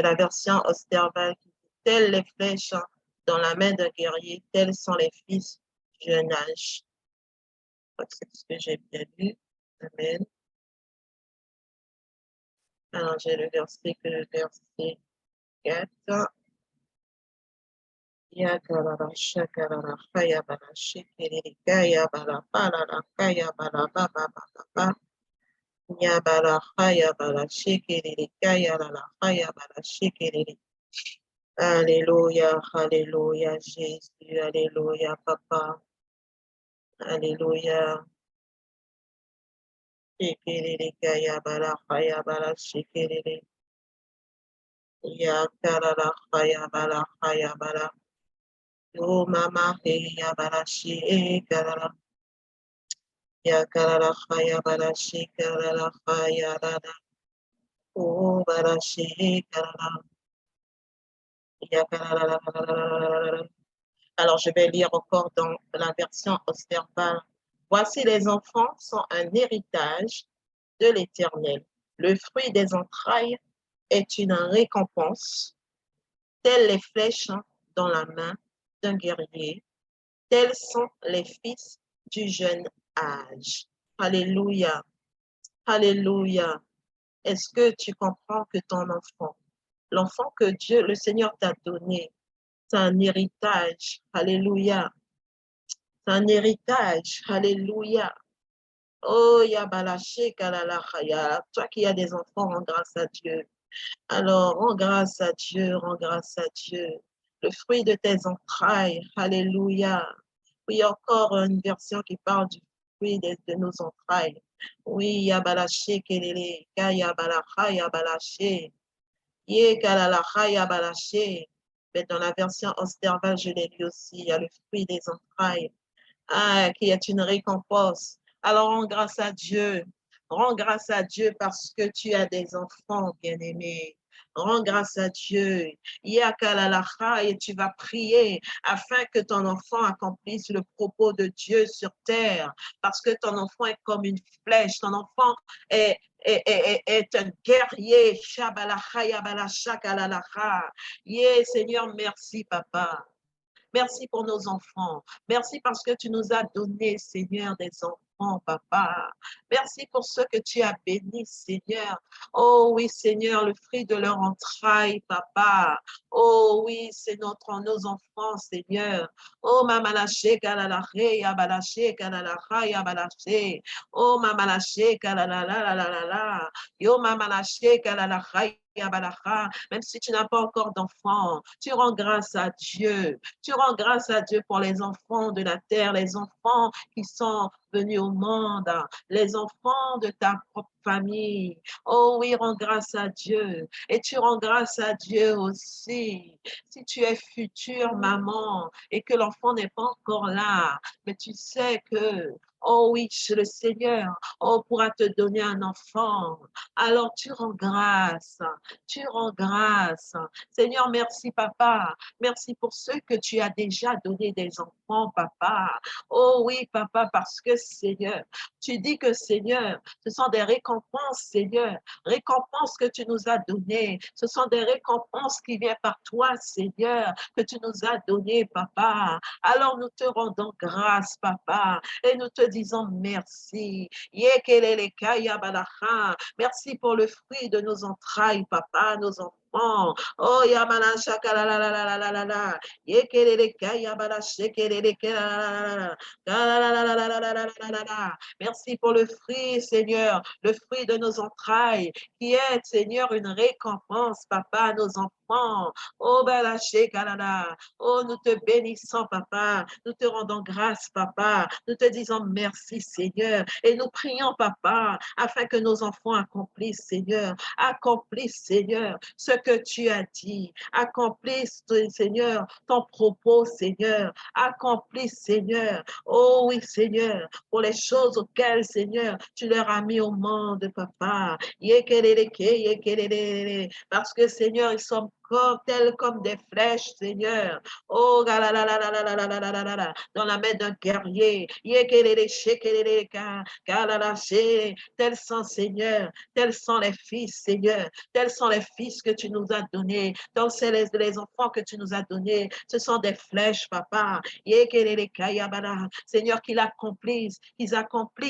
la version Osterval qui dit telles les flèches dans la main d'un guerrier, tels sont les fils du jeune âge. C'est ce que j'ai bien lu. Amen. Alors, j'ai le verset 4. Yakarara shakarara kayabala shikelele kayabala palala kayabala baba baba. Yabala kayabala shikelele kayabala kayabala shikelele. Alléluia, alléluia, Jésus, alléluia, Papa, alléluia. Shikelele kayabala kayabala shikelele. Yakarara kayabala kayabala. Yo mama he yabala shikelele. Yakarara kayabala shikelele kayabala. Oh, bala shikelele. Alors, je vais lire encore dans la version Osterval. Voici les enfants sont un héritage de l'Éternel. Le fruit des entrailles est une récompense, telles les flèches dans la main d'un guerrier, tels sont les fils du jeune âge. Alléluia, alléluia. Est-ce que tu comprends que ton enfant, l'enfant que Dieu, le Seigneur t'a donné, c'est un héritage. Alléluia. C'est un héritage. Alléluia. Oh, Yabalaché, Kalalachaya. Toi qui as des enfants, rends grâce à Dieu. Alors, rends grâce à Dieu, rends grâce à Dieu. Le fruit de tes entrailles. Alléluia. Oui, encore une version qui parle du fruit de nos entrailles. Oui, Yabalaché, Kelele, Kayabalacha, Yabalaché. Ye, Kalalacha, Yabalaché. Mais dans la version Osterval, je l'ai lu aussi, il y a le fruit des entrailles, qui est une récompense. Alors, rends grâce à Dieu. Rends grâce à Dieu parce que tu as des enfants bien-aimés. Rends grâce à Dieu. Yakalalacha, et tu vas prier afin que ton enfant accomplisse le propos de Dieu sur terre. Parce que ton enfant est comme une flèche. Ton enfant est un guerrier. Shabalacha, yabalacha, kalalacha. Seigneur, merci, Papa. Merci pour nos enfants. Merci parce que tu nous as donné, Seigneur, des enfants, Papa. Merci pour ceux que tu as bénis, Seigneur. Oh oui, Seigneur, le fruit de leur entraille, Papa. Oh oui, c'est nos enfants, Seigneur. Oh, mamalaché, galalaché, yabalaché, galalacha, yabalaché. Oh, mamalaché, galalala, yo, mamalaché, galalacha, yabalacha. Même si tu n'as pas encore d'enfants, tu rends grâce à Dieu. Tu rends grâce à Dieu pour les enfants de la terre, les enfants qui sont venus au monde, les enfants de ta propre famille. Oh oui, rends grâce à Dieu. Et tu rends grâce à Dieu aussi. Si tu es future maman et que l'enfant n'est pas encore là, mais tu sais que Oh oui, le Seigneur, oh, pourra te donner un enfant. Alors tu rends grâce, tu rends grâce. Seigneur, merci papa. Merci pour ceux que tu as déjà donné des enfants, papa. Oh oui, papa, parce que Seigneur, tu dis que Seigneur, ce sont des récompenses, Seigneur, récompenses que tu nous as données. Ce sont des récompenses qui viennent par toi, Seigneur, que tu nous as données, papa. Alors nous te rendons grâce, papa, et nous te disons merci. Merci pour le fruit de nos entrailles, papa, nos enfants. Oh, Yamana Shakala la la la la la la la. Yekeleleka Yabala Shekeleleka la la la la la la la la la la la. Merci pour le fruit, Seigneur, le fruit de nos entrailles, qui est, Seigneur, une récompense, papa, à nos enfants. Oh, Bala Shekalala. Oh, nous te bénissons, papa. Nous te rendons grâce, papa. Nous te disons merci, Seigneur. Et nous prions, papa, afin que nos enfants accomplissent, Seigneur. Accomplissent, Seigneur, ce que tu as dit. Accomplissent, Seigneur, ton propos, Seigneur. Accomplissent, Seigneur. Oh oui, Seigneur, pour les choses auxquelles, Seigneur, tu leur as mis au monde, papa. Yekeleleke, yekelelele. Parce que, Seigneur, ils sont tels comme des flèches, Seigneur. Oh, galalalalalalalalala, dans la main d'un guerrier. Yekelele, shekelele, galalaché. Tels sont, Seigneur, tels sont les fils, Seigneur. Tels sont les fils que tu nous as donnés. Tels sont les enfants que tu nous as donnés. Ce sont des flèches, papa. Yekelele, kayabala. Seigneur, qu'ils accomplissent,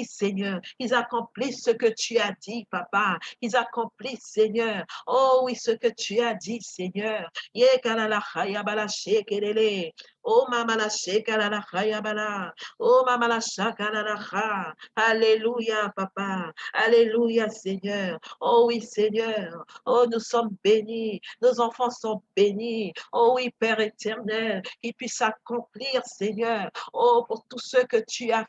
Seigneur. Qu'ils accomplissent ce que tu as dit, papa. Qu'ils accomplissent, Seigneur. Oh oui, ce que tu as dit, Seigneur. Yekalala, hayabala, shekelele. Oh, mama la shekalala, hayabala. Oh, mama la shakalala, ha. Alléluia, papa. Alléluia, Seigneur. Oh oui, Seigneur. Oh, nous sommes bénis. Nos enfants sont bénis. Oh oui, Père éternel, qu'ils puissent accomplir, Seigneur. Oh, pour tous ceux que tu as,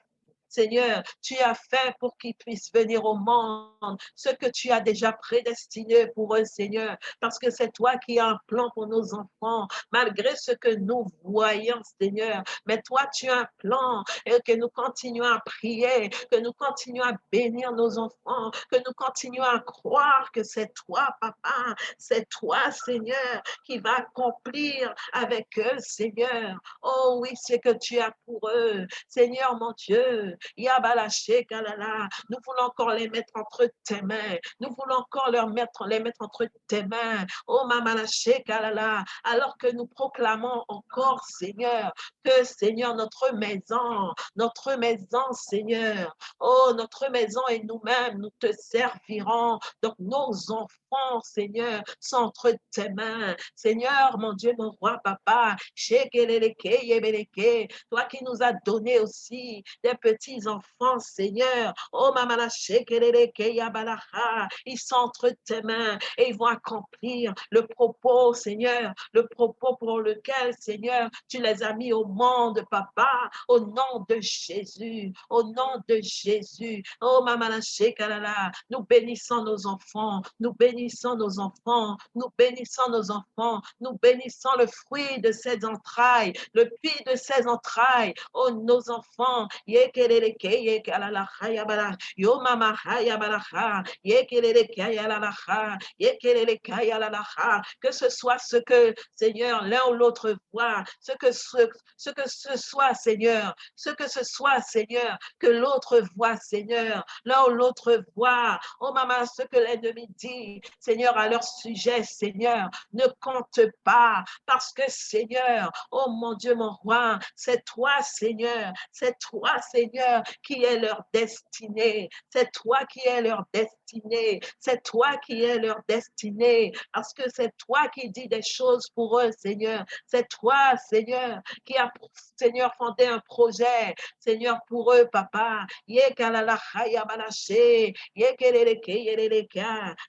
Seigneur, tu as fait pour qu'ils puissent venir au monde, ce que tu as déjà prédestiné pour eux, Seigneur, parce que c'est toi qui as un plan pour nos enfants, malgré ce que nous voyons, Seigneur. Mais toi, tu as un plan et que nous continuons à prier, que nous continuons à bénir nos enfants, que nous continuons à croire que c'est toi, papa, c'est toi, Seigneur, qui va accomplir avec eux, Seigneur. Oh oui, c'est que tu as pour eux. Seigneur, mon Dieu, Yabalaché, Kalala, nous voulons encore les mettre entre tes mains. Nous voulons encore les mettre entre tes mains. Oh, Mamalaché, Kalala, alors que nous proclamons encore, Seigneur, que Seigneur, notre maison, Seigneur, oh, notre maison et nous-mêmes, nous te servirons. Donc, nos enfants, Seigneur, sont entre tes mains. Seigneur, mon Dieu, mon roi, papa, Shekeleleke, Yebeleke, toi qui nous as donné aussi des petits enfants, Seigneur. Oh, Mamala, Shekeleleke, Yabalaha, ils sont entre tes mains et ils vont accomplir le propos, Seigneur, le propos pour lequel, Seigneur, tu les as mis au monde, papa, au nom de Jésus, au nom de Jésus. Oh, Mamala, Shekalala, nous bénissons nos enfants, nous bénissons nos enfants, nous bénissons nos enfants, nous bénissons le fruit de ses entrailles, le puits de ses entrailles. Oh, nos enfants, yekeleleke, yekalalaha, yabala, yo mama, yabalaha, yekeleleke, yalalaha, yekeleleke, yalalaha. Que ce soit ce que, Seigneur, l'un ou l'autre voit, ce que ce soit, Seigneur, ce que ce soit, Seigneur, que l'autre voit, Seigneur, l'un ou l'autre voit, oh maman, ce que l'ennemi dit, Seigneur, à leur sujet, Seigneur, ne compte pas, parce que, Seigneur, oh mon Dieu, mon roi, c'est toi, Seigneur, qui est leur destinée, c'est toi qui es leur destinée, c'est toi qui es leur destinée, parce que c'est toi qui dis des choses pour eux, Seigneur, c'est toi, Seigneur, qui a, Seigneur, fondé un projet, Seigneur, pour eux, papa.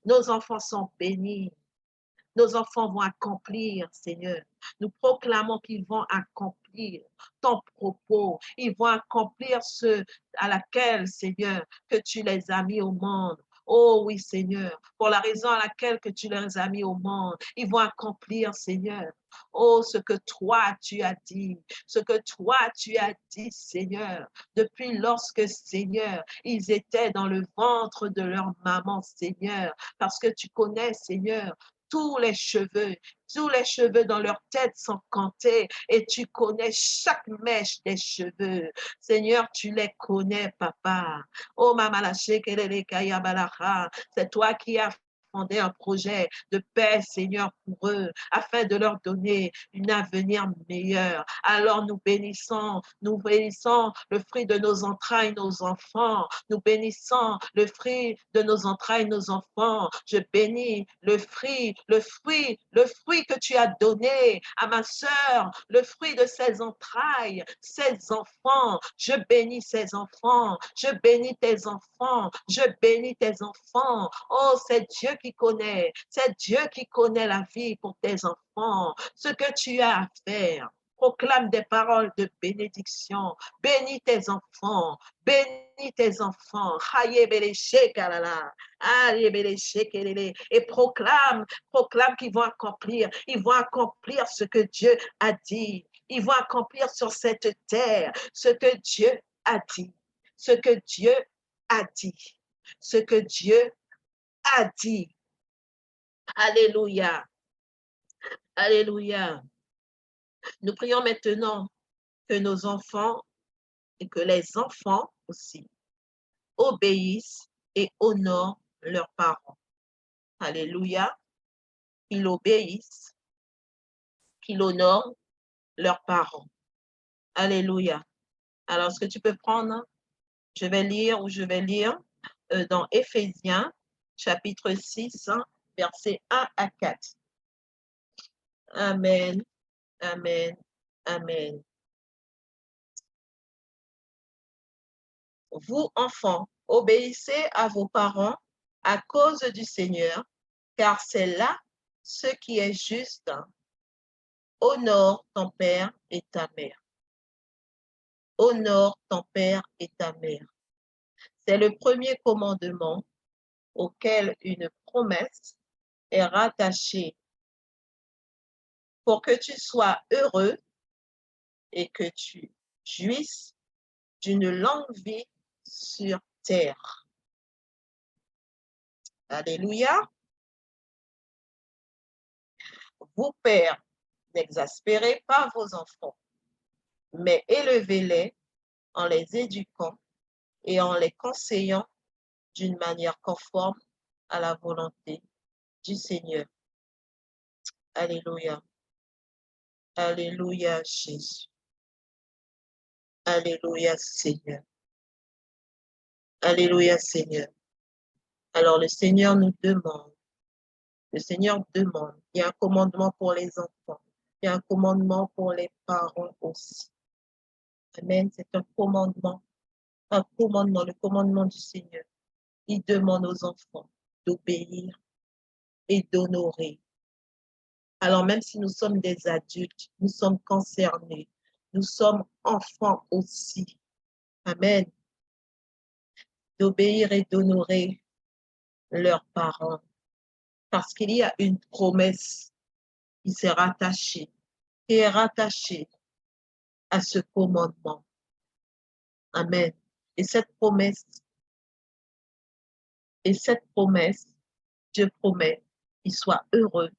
Nos enfants sont bénis. Nos enfants vont accomplir, Seigneur. Nous proclamons qu'ils vont accomplir ton propos. Ils vont accomplir ce à laquelle, Seigneur, que tu les as mis au monde. Oh oui, Seigneur, pour la raison à laquelle que tu les as mis au monde, ils vont accomplir, Seigneur. Oh, ce que toi tu as dit, ce que toi tu as dit, Seigneur, depuis lorsque, Seigneur, ils étaient dans le ventre de leur maman, Seigneur, parce que tu connais, Seigneur, tous les cheveux dans leur tête sont comptés et tu connais chaque mèche des cheveux. Seigneur, tu les connais, papa. Oh, Mama la Shekelele Kaya Balacha, c'est toi qui as fondé un projet de paix, Seigneur, pour eux, afin de leur donner un avenir meilleur. Alors nous bénissons le fruit de nos entrailles, nos enfants. Nous bénissons le fruit de nos entrailles, nos enfants. Je bénis le fruit que tu as donné à ma sœur, le fruit de ses entrailles, ses enfants. Je bénis ses enfants. Je bénis tes enfants. Je bénis tes enfants. Oh, c'est Dieu qui connaît. C'est Dieu qui connaît la vie pour tes enfants. Ce que tu as à faire. Proclame des paroles de bénédiction. Bénis tes enfants. Bénis tes enfants. Et proclame qu'ils vont accomplir. Ils vont accomplir ce que Dieu a dit. Ils vont accomplir sur cette terre ce que Dieu a dit. Ce que Dieu a dit. Ce que Dieu a dit. Alléluia. Alléluia. Nous prions maintenant que nos enfants et que les enfants aussi obéissent et honorent leurs parents. Alléluia. Qu'ils obéissent, qu'ils honorent leurs parents. Alléluia. Alors, est-ce que tu peux prendre, je vais lire dans Éphésiens, chapitre 6, versets 1 à 4. Amen, amen, amen. Vous, enfants, obéissez à vos parents à cause du Seigneur, car c'est là ce qui est juste. Honore ton père et ta mère. Honore ton père et ta mère. C'est le premier commandement auquel une promesse est rattachée pour que tu sois heureux et que tu jouisses d'une longue vie sur terre. Alléluia. Vous, pères, n'exaspérez pas vos enfants, mais élevez-les en les éduquant et en les conseillant d'une manière conforme à la volonté du Seigneur. Alléluia. Alléluia, Jésus. Alléluia, Seigneur. Alléluia, Seigneur. Alors, le Seigneur demande, il y a un commandement pour les enfants, il y a un commandement pour les parents aussi. Amen, c'est un commandement, le commandement du Seigneur. Il demande aux enfants d'obéir et d'honorer. Alors, même si nous sommes des adultes, nous sommes concernés, nous sommes enfants aussi. Amen. D'obéir et d'honorer leurs parents. Parce qu'il y a une promesse qui est rattachée à ce commandement. Amen. Et cette promesse, Dieu promet qu'ils soient heureux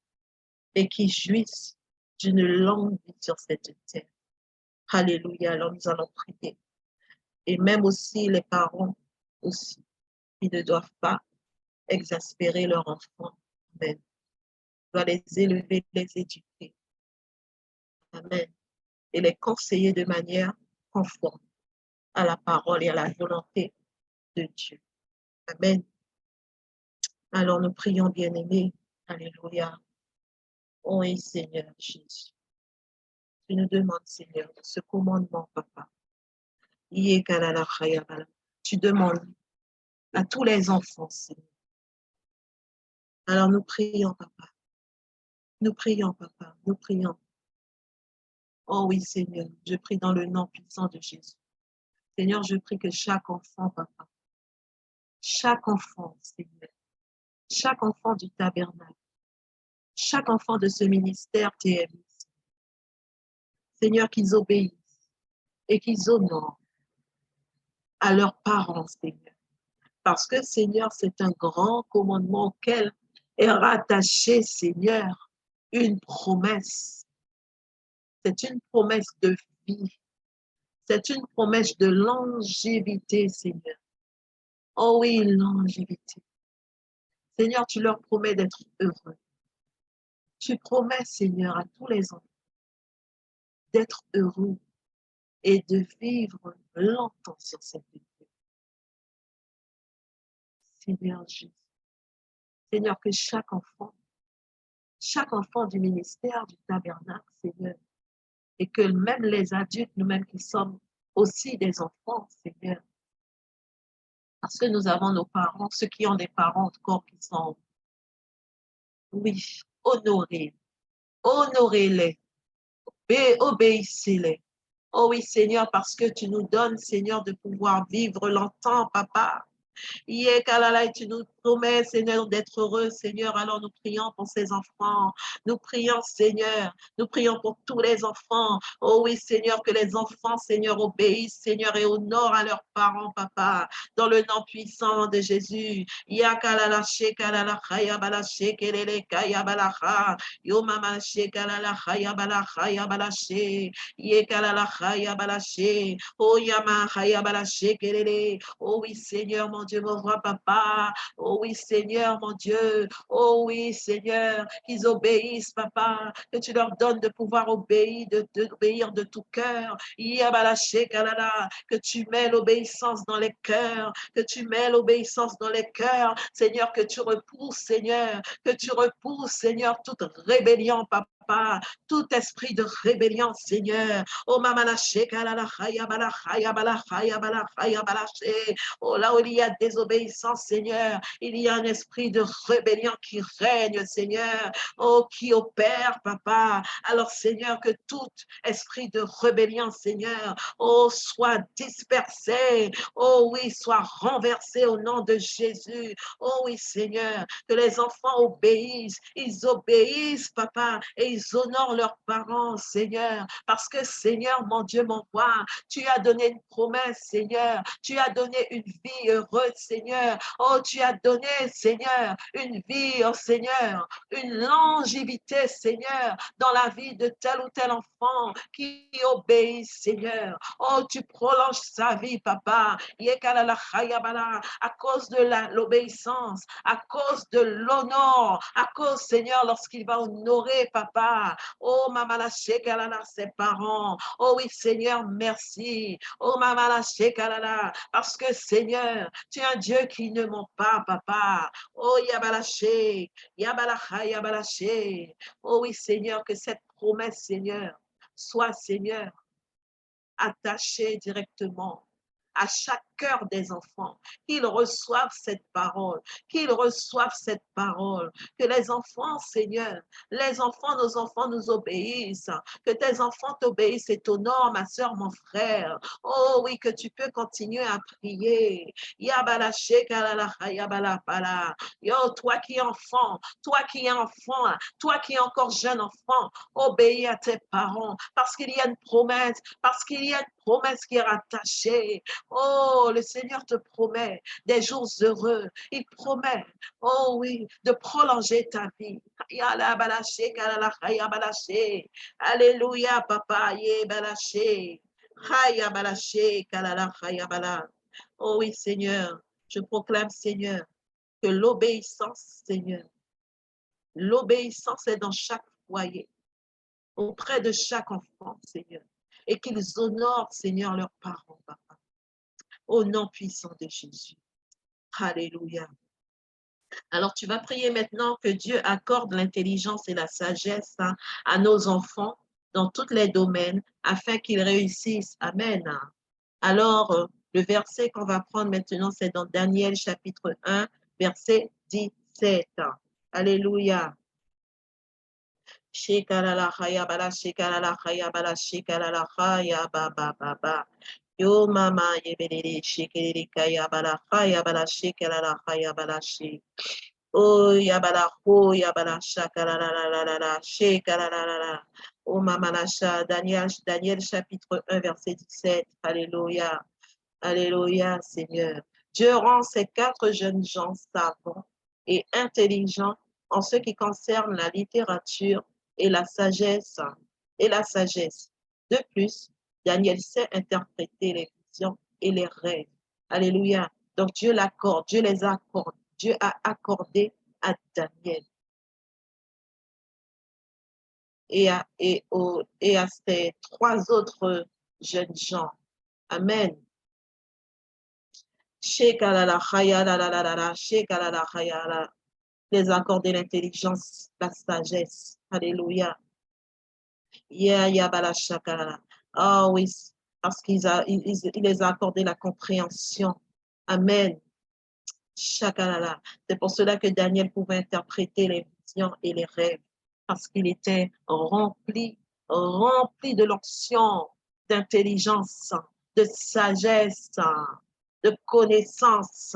et qu'ils jouissent d'une longue vie sur cette terre. Alléluia. Alors nous allons prier. Et même aussi les parents aussi, ils ne doivent pas exaspérer leurs enfants. Amen. Ils doivent les élever, les éduquer. Amen. Et les conseiller de manière conforme à la parole et à la volonté de Dieu. Amen. Alors nous prions, bien-aimés. Alléluia. Oh oui, Seigneur Jésus. Tu nous demandes, Seigneur, ce commandement, papa. Tu demandes à tous les enfants, Seigneur. Alors nous prions, papa. Nous prions, papa. Nous prions. Oh oui, Seigneur, je prie dans le nom puissant de Jésus. Seigneur, je prie que chaque enfant, papa, chaque enfant, Seigneur, chaque enfant du tabernacle, chaque enfant de ce ministère TMI, Seigneur, qu'ils obéissent et qu'ils honorent à leurs parents, Seigneur. Parce que, Seigneur, c'est un grand commandement auquel est rattaché, Seigneur, une promesse. C'est une promesse de vie. C'est une promesse de longévité, Seigneur. Oh oui, longévité. Seigneur, tu leur promets d'être heureux. Tu promets, Seigneur, à tous les enfants d'être heureux et de vivre longtemps sur cette terre. Seigneur Jésus. Seigneur, que chaque enfant du ministère du tabernacle, Seigneur, et que même les adultes, nous-mêmes qui sommes aussi des enfants, Seigneur, parce que nous avons nos parents, ceux qui ont des parents encore qui sont, oui, honorés, honorez-les, obéissez-les. Oh oui, Seigneur, parce que tu nous donnes, Seigneur, de pouvoir vivre longtemps, Papa. Et tu nous promets, Seigneur, d'être heureux, Seigneur. Alors nous prions pour ces enfants. Nous prions, Seigneur. Nous prions pour tous les enfants. Oh oui, Seigneur, que les enfants, Seigneur, obéissent, Seigneur, et honorent à leurs parents, Papa. Dans le nom puissant de Jésus. Yakalala shekalala khayabala shekelele kayabalaha. Yomama shekalala khayabala khayabala she. Yekalala khayabala she. Oh yama khayabala shekelele. Oh oui, Seigneur, mon Dieu, mon roi, papa. Oh oui, Seigneur, mon Dieu. Oh oui, Seigneur, qu'ils obéissent, papa. Que tu leur donnes de pouvoir obéir, d'obéir de tout cœur. Que tu mets l'obéissance dans les cœurs. Que tu mets l'obéissance dans les cœurs. Seigneur, que tu repousses, Seigneur. Que tu repousses, Seigneur, toute rébellion, papa. Tout esprit de rébellion, Seigneur. Oh, mamana shekalala khayabala khayabala khayabala khayabala she. Oh, là où il y a désobéissance, Seigneur, il y a un esprit de rébellion qui règne, Seigneur. Oh, qui opère, Papa. Alors, Seigneur, que tout esprit de rébellion, Seigneur, oh, soit dispersé. Oh, oui, soit renversé au nom de Jésus. Oh, oui, Seigneur, que les enfants obéissent. Ils obéissent, Papa, et ils honorent leurs parents, Seigneur. Parce que, Seigneur, mon Dieu, mon roi, tu as donné une promesse, Seigneur. Tu as donné une vie heureuse, Seigneur. Oh, tu as donné, Seigneur, une vie, oh Seigneur, une longévité, Seigneur, dans la vie de tel ou tel enfant qui obéit, Seigneur. Oh, tu prolonges sa vie, Papa. À cause de l'obéissance, à cause de l'honneur, à cause, Seigneur, lorsqu'il va honorer, Papa. Oh, Maman, ses parents. Oh oui, Seigneur, merci. Oh, Maman, parce que, Seigneur, tu es un Dieu qui ne ment pas, Papa. Oh, Yabalaché, Yabalacha, Yabalaché. Oh oui, Seigneur, que cette promesse, Seigneur, soit, Seigneur, attachée directement à chaque cœur des enfants, qu'ils reçoivent cette parole, qu'ils reçoivent cette parole, que les enfants, Seigneur, les enfants, nos enfants nous obéissent, que tes enfants t'obéissent et t'honorent, ma soeur, mon frère. Oh oui, que tu peux continuer à prier. Yo, toi qui es enfant, toi qui es encore jeune enfant, obéis à tes parents, parce qu'il y a une promesse, parce qu'il y a une promesse qui est rattachée. Oh, le Seigneur te promet des jours heureux. Il promet, oh oui, de prolonger ta vie. Alléluia, papa. Oh oui, Seigneur, je proclame, Seigneur, que l'obéissance, Seigneur, l'obéissance est dans chaque foyer, auprès de chaque enfant, Seigneur, et qu'ils honorent, Seigneur, leurs parents, papa. Au nom puissant de Jésus. Alléluia. Alors, tu vas prier maintenant que Dieu accorde l'intelligence et la sagesse à nos enfants dans tous les domaines afin qu'ils réussissent. Amen. Alors, le verset qu'on va prendre maintenant, c'est dans Daniel chapitre 1, verset 17. Alléluia. Shekalala khaya bala shekalala khaya bala shekalala khaya ba ba ba ba. Yo mama yebelele shekelele kaya bala kaya bala shekelala kaya bala she. Oh yabala ho yabala shakala la la la la la shekala la la la. Oh mama la sha Daniel chapitre 1 verset 17. Alléluia. Alléluia Seigneur. Dieu rend ces quatre jeunes gens savants et intelligents en ce qui concerne la littérature et la sagesse. Et la sagesse. De plus, Daniel sait interpréter les visions et les rêves. Alléluia. Donc Dieu l'accorde, Dieu les accorde. Dieu a accordé à Daniel et à ces trois autres jeunes gens. Amen. Les accorder l'intelligence, la sagesse. Alléluia. Ah oui, parce il les a accordé la compréhension. Amen. Shakalala. C'est pour cela que Daniel pouvait interpréter les visions et les rêves, parce qu'il était rempli de l'onction, d'intelligence, de sagesse, de connaissance.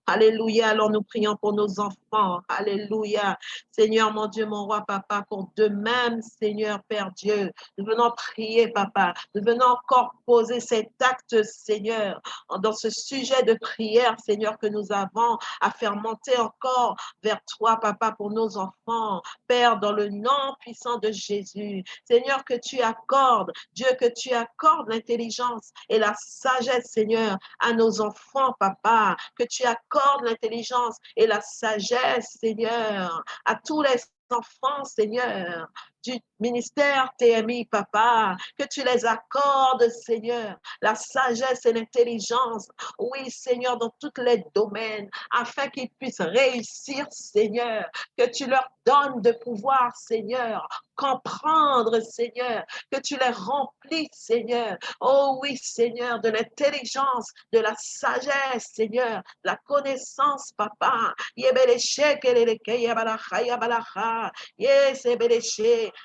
Alléluia. Alors nous prions pour nos enfants. Alléluia. Seigneur, mon Dieu, mon roi, papa, pour de même, Seigneur, Père Dieu. Nous venons prier, papa. Nous venons encore poser cet acte, Seigneur, dans ce sujet de prière, Seigneur, que nous avons à faire monter encore vers toi, papa, pour nos enfants. Père, dans le nom puissant de Jésus. Seigneur, que tu accordes, Dieu, que tu accordes l'intelligence et la sagesse, Seigneur, à nos enfants, papa. Que tu accordes l'intelligence et la sagesse, Seigneur, à tous les enfants, Seigneur, du ministère TMI, papa, que tu les accordes, Seigneur, la sagesse et l'intelligence, oui, Seigneur, dans tous les domaines, afin qu'ils puissent réussir, Seigneur, que tu leur donnes de pouvoir, Seigneur, comprendre, Seigneur, que tu les remplis, Seigneur, oh oui, Seigneur, de l'intelligence, de la sagesse, Seigneur, la connaissance, papa,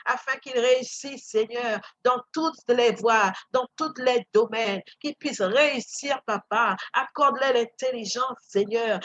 afin qu'ils réussissent, Seigneur, dans toutes les voies, dans tous les domaines, qu'ils puissent réussir, papa. Accorde-leur l'intelligence, Seigneur.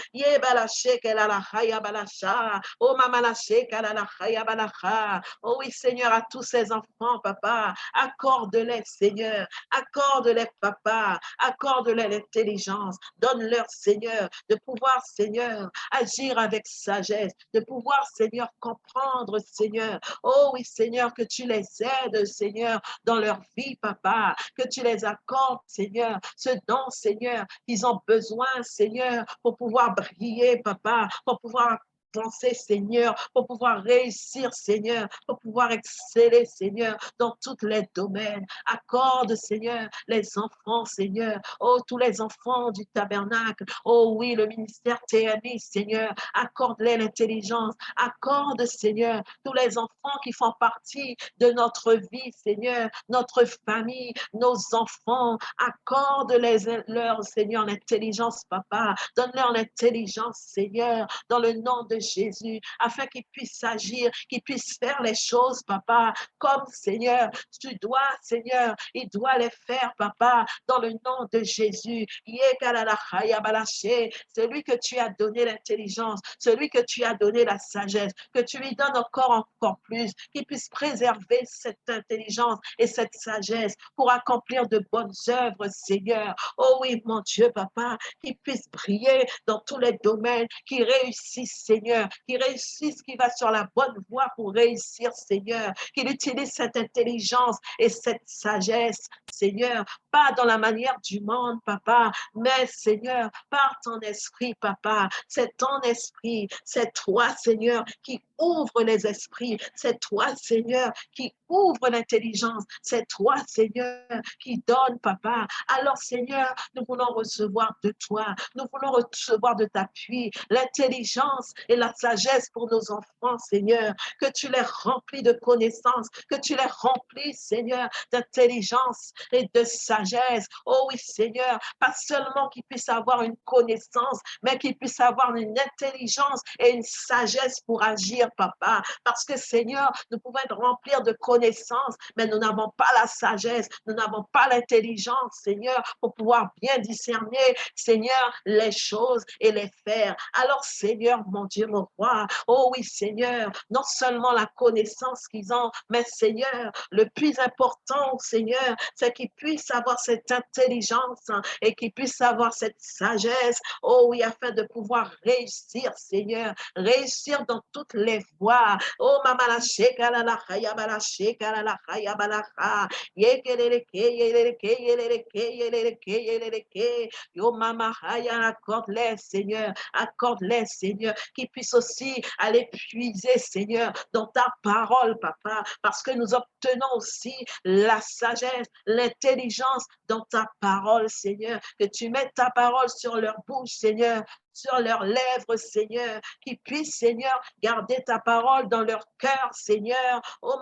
Oh oui, Seigneur, à tous ces enfants, papa, accorde-les, Seigneur. Accorde-les, papa. Accorde-les l'intelligence. Donne-leur, Seigneur, de pouvoir, Seigneur, agir avec sagesse, de pouvoir, Seigneur, comprendre, Seigneur. Oh oui, Seigneur, que tu les aides, Seigneur, dans leur vie, papa, que tu les accordes, Seigneur, ce dont, Seigneur, ils ont besoin, Seigneur, pour pouvoir briller, papa, pour pouvoir avancer, Seigneur, pour pouvoir réussir, Seigneur, pour pouvoir exceller, Seigneur, dans tous les domaines. Accorde, Seigneur, les enfants, Seigneur, oh, tous les enfants du tabernacle, oh oui, le ministère TNI, Seigneur, accorde-les l'intelligence, accorde, Seigneur, tous les enfants qui font partie de notre vie, Seigneur, notre famille, nos enfants, accorde-les leur, Seigneur, l'intelligence, papa, donne-leur l'intelligence, Seigneur, dans le nom de Jésus, afin qu'ils puissent agir, qu'ils puissent faire les choses, papa, comme, Seigneur, tu dois, Seigneur, il doit les faire, papa, dans le nom de Jésus. Celui que tu as donné l'intelligence, celui que tu as donné la sagesse, que tu lui donnes encore plus, qu'il puisse préserver cette intelligence et cette sagesse pour accomplir de bonnes œuvres, Seigneur. Oh oui, mon Dieu, papa, qu'il puisse briller dans tous les domaines, qu'il réussisse, Seigneur, qu'il réussisse, qu'il va sur la bonne voie pour réussir, Seigneur, qu'il utilise cette intelligence et cette sagesse, Seigneur, pas dans la manière du monde, papa, mais Seigneur, par ton esprit, papa, c'est ton esprit, c'est toi, Seigneur, qui ouvre les esprits, c'est toi, Seigneur, qui ouvre l'intelligence, c'est toi, Seigneur, qui donne, papa. Alors, Seigneur, nous voulons recevoir de toi, nous voulons recevoir de ta pluie, l'intelligence et la sagesse pour nos enfants, Seigneur, que tu les remplis de connaissances, que tu les remplis, Seigneur, d'intelligence et de sagesse. Oh oui, Seigneur, pas seulement qu'ils puissent avoir une connaissance, mais qu'ils puissent avoir une intelligence et une sagesse pour agir papa, parce que, Seigneur, nous pouvons être remplis de connaissances, mais nous n'avons pas la sagesse, nous n'avons pas l'intelligence, Seigneur, pour pouvoir bien discerner, Seigneur, les choses et les faire. Alors, Seigneur, mon Dieu, mon roi, oh oui, Seigneur, non seulement la connaissance qu'ils ont, mais, Seigneur, le plus important, Seigneur, c'est qu'ils puissent avoir cette intelligence et qu'ils puissent avoir cette sagesse, oh oui, afin de pouvoir réussir, Seigneur, réussir dans toutes les voies. Oh, mama la sheka la khaya bala sheka la khaya bala kha. Yekeleleke, yeleleke, yeleleke, yeleleke, yeleleke. Yo, mama haya, accorde-les, Seigneur, accorde-les, Seigneur, qu'ils puissent aussi aller puiser, Seigneur, dans ta parole, papa, parce que nous obtenons aussi la sagesse, l'intelligence dans ta parole, Seigneur, que tu mettes ta parole sur leur bouche, Seigneur, sur leurs lèvres, Seigneur, qu'ils puissent, Seigneur, garder ta parole dans leur cœur, Seigneur, oh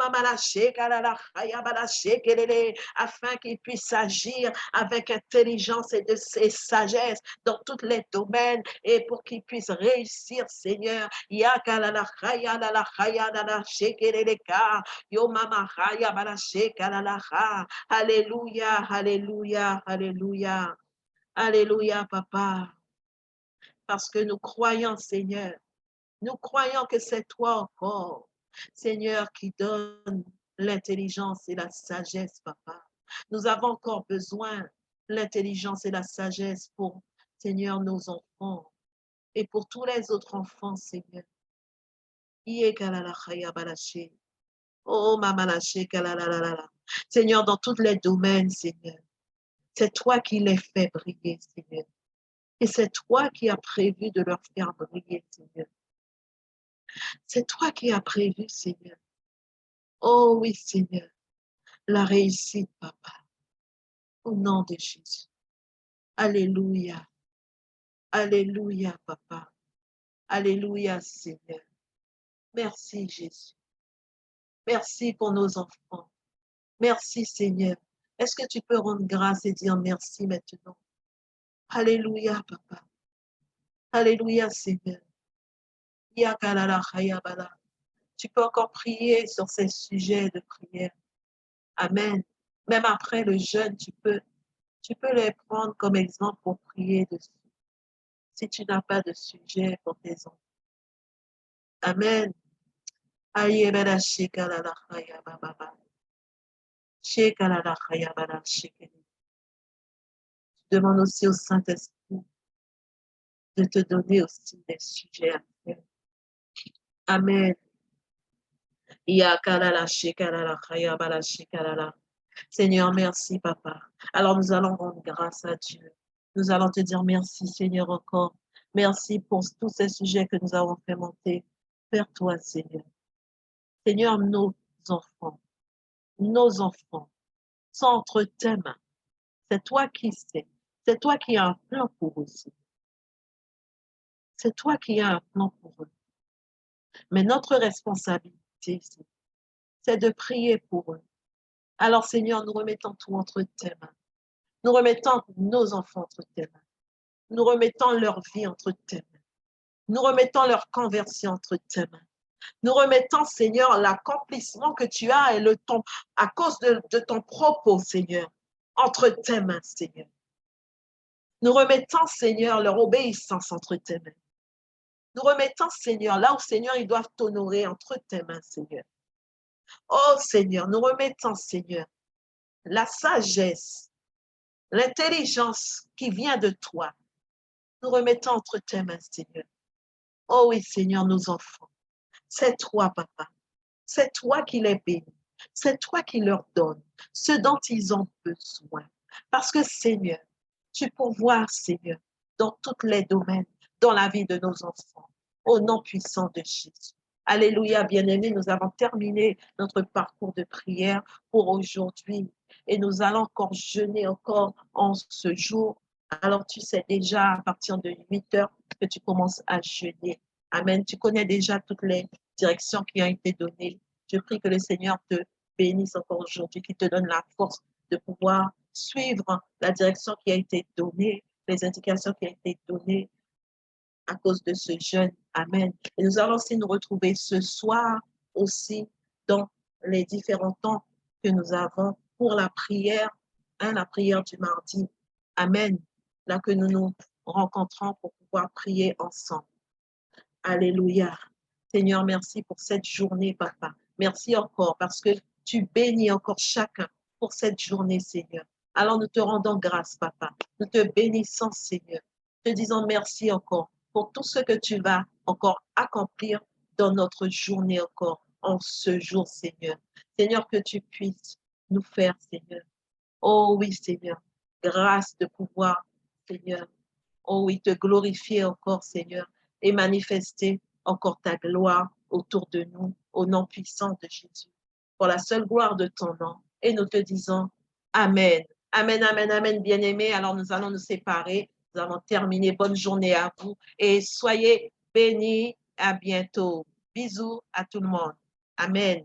afin qu'ils puissent agir avec intelligence et sagesse dans tous les domaines et pour qu'ils puissent réussir, Seigneur. Alléluia, alléluia, alléluia, alléluia, papa. Parce que nous croyons, Seigneur, nous croyons que c'est toi encore, Seigneur, qui donne l'intelligence et la sagesse, papa. Nous avons encore besoin de l'intelligence et la sagesse pour, Seigneur, nos enfants et pour tous les autres enfants, Seigneur. Oh, Seigneur, dans tous les domaines, Seigneur, c'est toi qui les fais briller, Seigneur. Et c'est toi qui as prévu de leur faire briller, Seigneur. C'est toi qui as prévu, Seigneur. Oh oui, Seigneur, la réussite, papa. Au nom de Jésus. Alléluia. Alléluia, papa. Alléluia, Seigneur. Merci, Jésus. Merci pour nos enfants. Merci, Seigneur. Est-ce que tu peux rendre grâce et dire merci maintenant? Alléluia, papa. Alléluia, Seigneur. Tu peux encore prier sur ces sujets de prière. Amen. Même après le jeûne, tu peux les prendre comme exemple pour prier dessus. Si tu n'as pas de sujet pour tes enfants. Amen. Demande aussi au Saint-Esprit de te donner aussi des sujets à faire. Amen. Seigneur, merci, papa. Alors nous allons rendre grâce à Dieu. Nous allons te dire merci, Seigneur, encore. Merci pour tous ces sujets que nous avons fait monter vers toi, Seigneur. Seigneur, nos enfants sont entre tes mains. C'est toi qui sais. C'est toi qui as un plan pour eux. C'est toi qui as un plan pour eux. Mais notre responsabilité, c'est de prier pour eux. Alors, Seigneur, nous remettons tout entre tes mains. Nous remettons nos enfants entre tes mains. Nous remettons leur vie entre tes mains. Nous remettons leur conversion entre tes mains. Nous remettons, Seigneur, l'accomplissement que tu as et à cause de ton propos, Seigneur, entre tes mains, Seigneur. Nous remettons, Seigneur, leur obéissance entre tes mains. Nous remettons, Seigneur, là où, Seigneur, ils doivent t'honorer entre tes mains, Seigneur. Oh, Seigneur, nous remettons, Seigneur, la sagesse, l'intelligence qui vient de toi. Nous remettons entre tes mains, Seigneur. Oh oui, Seigneur, nos enfants. C'est toi, papa. C'est toi qui les bénis. C'est toi qui leur donnes ce dont ils ont besoin. Parce que, Seigneur, tu pourvois, Seigneur, dans tous les domaines, dans la vie de nos enfants, au nom puissant de Jésus. Alléluia, bien-aimés, nous avons terminé notre parcours de prière pour aujourd'hui et nous allons encore jeûner encore en ce jour. Alors, tu sais déjà à partir de 8 heures que tu commences à jeûner. Amen. Tu connais déjà toutes les directions qui ont été données. Je prie que le Seigneur te bénisse encore aujourd'hui, qu'il te donne la force de pouvoir suivre la direction qui a été donnée, les indications qui ont été données à cause de ce jeûne. Amen. Et nous allons aussi nous retrouver ce soir aussi dans les différents temps que nous avons pour la prière, la prière du mardi. Amen. Là que nous nous rencontrons pour pouvoir prier ensemble. Alléluia. Seigneur, merci pour cette journée, Papa. Merci encore parce que tu bénis encore chacun pour cette journée, Seigneur. Alors nous te rendons grâce, Papa. Nous te bénissons, Seigneur. Te disons merci encore pour tout ce que tu vas encore accomplir dans notre journée encore, en ce jour, Seigneur. Seigneur, que tu puisses nous faire, Seigneur. Oh oui, Seigneur. Grâce de pouvoir, Seigneur. Oh oui, te glorifier encore, Seigneur, et manifester encore ta gloire autour de nous, au nom puissant de Jésus, pour la seule gloire de ton nom. Et nous te disons Amen. Amen, amen, amen, bien-aimés. Alors nous allons nous séparer. Nous allons terminer. Bonne journée à vous et soyez bénis. À bientôt. Bisous à tout le monde. Amen.